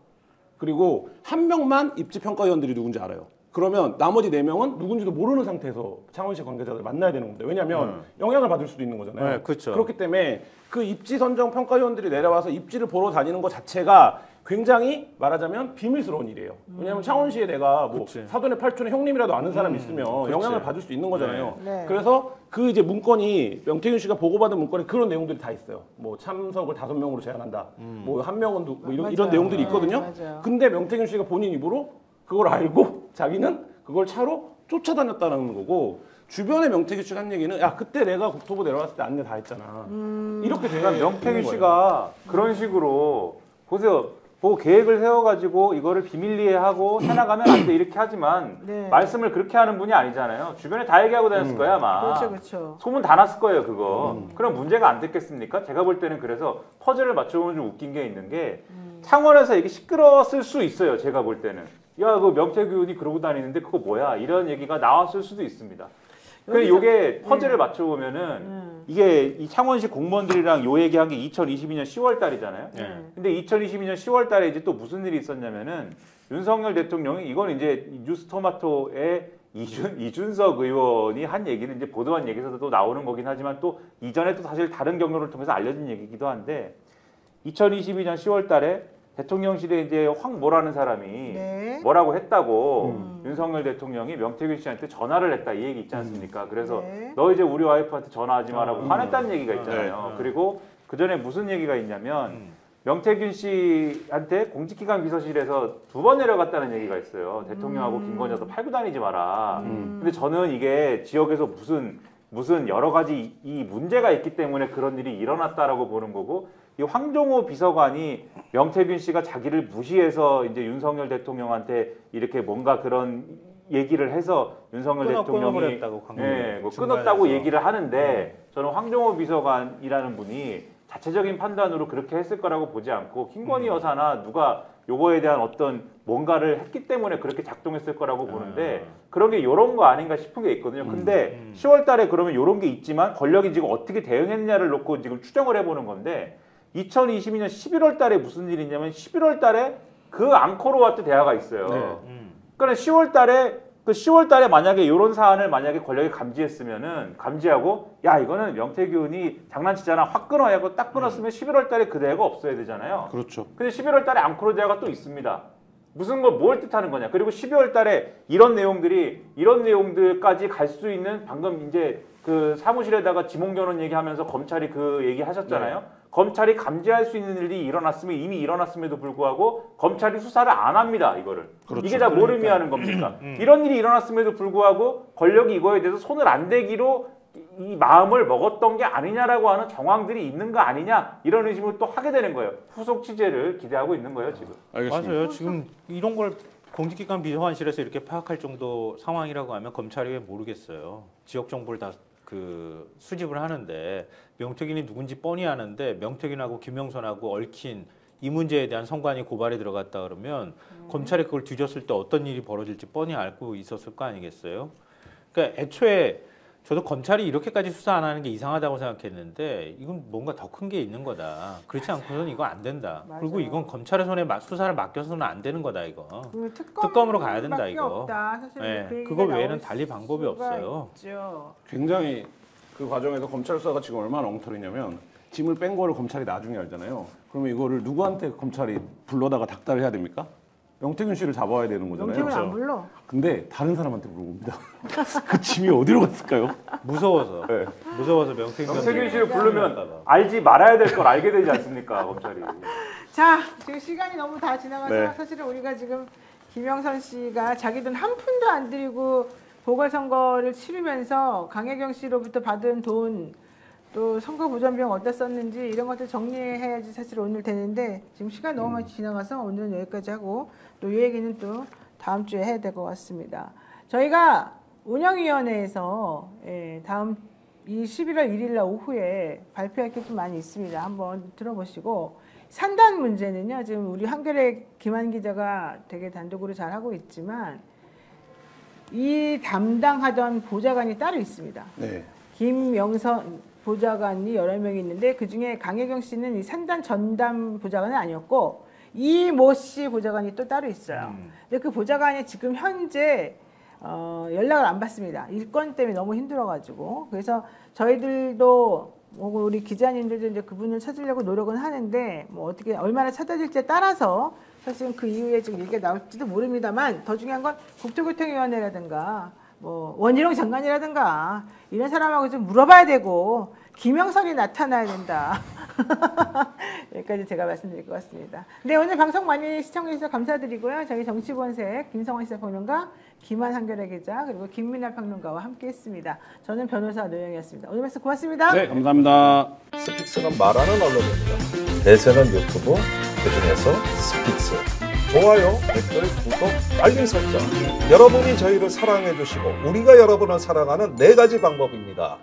그리고 1명만 입지 평가위원들이 누군지 알아요. 그러면 나머지 4명은 누군지도 모르는 상태에서 창원시 관계자들 만나야 되는 겁니다. 왜냐하면 영향을 받을 수도 있는 거잖아요. 네, 그렇죠. 그렇기 때문에 그 입지 선정 평가위원들이 내려와서 입지를 보러 다니는 것 자체가 굉장히 말하자면 비밀스러운 일이에요. 왜냐하면 창원시에 내가 뭐 그치. 사돈의 팔촌의 형님이라도 아는 사람이 있으면 그치. 영향을 받을 수 있는 거잖아요. 네. 그래서 그 이제 문건이 명태균 씨가 보고받은 문건에 그런 내용들이 다 있어요. 뭐 참석을 5명으로 제한한다. 뭐 1명은 뭐 이런 맞아요. 내용들이 네, 있거든요. 맞아요. 근데 명태균 씨가 본인 입으로 그걸 알고 자기는 그걸 차로 쫓아다녔다는 거고 주변에 명태균 씨가 한 얘기는 그때 내가 국토부 내려왔을 때 안내 다 했잖아. 이렇게 되는 그러니까 명태균 씨가 그런 식으로 보세요. 뭐 계획을 세워가지고 이거를 비밀리에하고 해나가면 안 돼 이렇게 하지만 네. 말씀을 그렇게 하는 분이 아니잖아요. 주변에 다 얘기하고 다녔을 거야 아마. 그렇죠, 그렇죠. 소문 다 났을 거예요 그거. 그럼 문제가 안 됐겠습니까? 제가 볼 때는 그래서 퍼즐을 맞춰보면 좀 웃긴 게 있는 게 창원에서 이게 시끄러웠을 수 있어요. 제가 볼 때는. 야, 그 명태균이 그러고 다니는데 그거 뭐야? 이런 얘기가 나왔을 수도 있습니다. 근데 이게 퍼즐을 맞춰보면은 이게 이 창원시 공무원들이랑 요 얘기한 게 2022년 10월 달이잖아요. 근데 2022년 10월 달에 이제 또 무슨 일이 있었냐면은 윤석열 대통령이 이건 이제 뉴스토마토의 이준석 의원이 한 얘기는 이제 보도한 얘기에서도 또 나오는 거긴 하지만 또 이전에 또 사실 다른 경로를 통해서 알려진 얘기이기도 한데 2022년 10월 달에 대통령실에 이제 황모라는 사람이 네. 뭐라고 했다고 윤석열 대통령이 명태균 씨한테 전화를 했다 이 얘기 있지 않습니까? 그래서 네. 너 이제 우리 와이프한테 전화하지 마라고 화냈다는 얘기가 있잖아요. 네. 그리고 그 전에 무슨 얘기가 있냐면 명태균 씨한테 공직기관 비서실에서 2번 내려갔다는 얘기가 있어요. 대통령하고 김건희도 팔고 다니지 마라. 근데 저는 이게 지역에서 무슨 여러 가지 이 문제가 있기 때문에 그런 일이 일어났다라고 보는 거고 이 황종호 비서관이 명태균 씨가 자기를 무시해서 이제 윤석열 대통령한테 이렇게 뭔가 그런 얘기를 해서 윤석열 대통령이 뭐 끊었다고 얘기를 하는데 저는 황종호 비서관이라는 분이 자체적인 판단으로 그렇게 했을 거라고 보지 않고 김건희 여사나 누가 요거에 대한 어떤 뭔가를 했기 때문에 그렇게 작동했을 거라고 보는데 그런 게 요런 거 아닌가 싶은 게 있거든요. 근데 10월 달에 그러면 요런 게 있지만 권력이 지금 어떻게 대응했냐를 놓고 지금 추정을 해보는 건데 2022년 11월 달에 무슨 일이 있냐면 11월 달에 그 앙코르와트 대화가 있어요. 그러니까 10월 달에 만약에 이런 사안을 만약에 권력이 감지하고 야 이거는 명태균이 장난치잖아 확 끊어야 하고 딱 끊었으면 11월 달에 그 대화가 없어야 되잖아요. 그렇죠. 근데 11월 달에 앙코르 대화가 또 있습니다. 무슨 뭘 뜻하는 거냐. 그리고 12월 달에 이런 내용들까지 갈 수 있는 방금 이제 그 사무실에다가 지몽견원 얘기하면서 검찰이 그 얘기 하셨잖아요. 검찰이 감지할 수 있는 일이 일어났으면 이미 일어났음에도 불구하고 검찰이 수사를 안 합니다. 이거를. 그렇죠. 이게 다 뭘 의미하는 겁니까? 이런 일이 일어났음에도 불구하고 권력이 이거에 대해서 손을 안 대기로 이 마음을 먹었던 게 아니냐라고 하는 정황들이 있는 거 아니냐 이런 의심을 또 하게 되는 거예요. 후속 취재를 기대하고 있는 거예요 지금. 알겠습니다. 맞아요. 지금 이런 걸 공직기관 비서관실에서 이렇게 파악할 정도 상황이라고 하면 검찰이 왜 모르겠어요. 지역 정보를 다 수집을 하는데 명태균이 누군지 뻔히 아는데 명태균하고 김영선하고 얽힌 이 문제에 대한 성관이 고발이 들어갔다 그러면 검찰이 그걸 뒤졌을 때 어떤 일이 벌어질지 뻔히 알고 있었을 거 아니겠어요? 그러니까 애초에 저도 검찰이 이렇게까지 수사 안 하는 게 이상하다고 생각했는데 이건 뭔가 더 큰 게 있는 거다. 그렇지 않고서는 이거 안 된다. 맞아요. 그리고 이건 검찰의 손에 수사를 맡겨서는 안 되는 거다 이거. 특검 특검으로 가야 된다, 밖에 이거. 없다. 사실 네, 그 얘기가 그거 외에는 나올 달리 방법이 수가 없어요. 있죠. 굉장히 그 과정에서 검찰 수사가 지금 얼마나 엉터리냐면 짐을 뺀 거를 검찰이 나중에 알잖아요. 그러면 이거를 누구한테 검찰이 불러다가 닥달을 해야 됩니까? 명태균 씨를 잡아야 되는 거잖아요. 명태균 안 불러. 근데 다른 사람한테 물어봅니다. 그 짐이 어디로 갔을까요? 무서워서. 네. 무서워서 명태균 씨를 부르면 알지 말아야 될 걸 알게 되지 않습니까, 검찰이. 자, 지금 시간이 너무 다 지나가서 네. 사실은 우리가 지금 김영선 씨가 자기 돈 한 푼도 안 들이고 보궐선거를 치르면서 강혜경 씨로부터 받은 돈, 또 선거 보전비용 어디다 썼는지 이런 것들 정리해야지 사실 오늘 되는데 지금 시간 너무 많이 지나가서 오늘은 여기까지 하고 또 이 얘기는 또 다음 주에 해야 될 것 같습니다. 저희가 운영위원회에서 다음 이 11월 1일 날 오후에 발표할 게 좀 많이 있습니다. 한번 들어보시고 산단 문제는요. 지금 우리 한겨레 김한 기자가 되게 단독으로 잘 하고 있지만 이 담당하던 보좌관이 따로 있습니다. 네. 김영선 보좌관이 여러 명이 있는데 그중에 강혜경 씨는 이 산단 전담 보좌관은 아니었고 이모 씨 보좌관이 또 따로 있어요. 근데 그 보좌관이 지금 현재 연락을 안 받습니다. 일건 때문에 너무 힘들어가지고. 그래서 저희들도 우리 기자님들도 이제 그분을 찾으려고 노력은 하는데 뭐 어떻게 얼마나 찾아질지에 따라서 사실은 그 이후에 지금 얘기가 나올지도 모릅니다만 더 중요한 건 국토교통위원회라든가 뭐 원희룡 장관이라든가 이런 사람하고 좀 물어봐야 되고 김영선이 나타나야 된다. 여기까지 제가 말씀드릴 것 같습니다. 네, 오늘 방송 많이 시청해주셔서 감사드리고요. 저희 정치본색 김성환 시사평론가, 김한 한겨레 기자 그리고 김민아 평론가와 함께했습니다. 저는 변호사 노영이었습니다. 오늘 말씀 고맙습니다. 네, 감사합니다. 스픽스는 말하는 언론입니다. 대세는 유튜브, 그중에서 스픽스. 좋아요, 댓글, 구독, 알림 설정. 여러분이 저희를 사랑해 주시고 우리가 여러분을 사랑하는 4가지 방법입니다.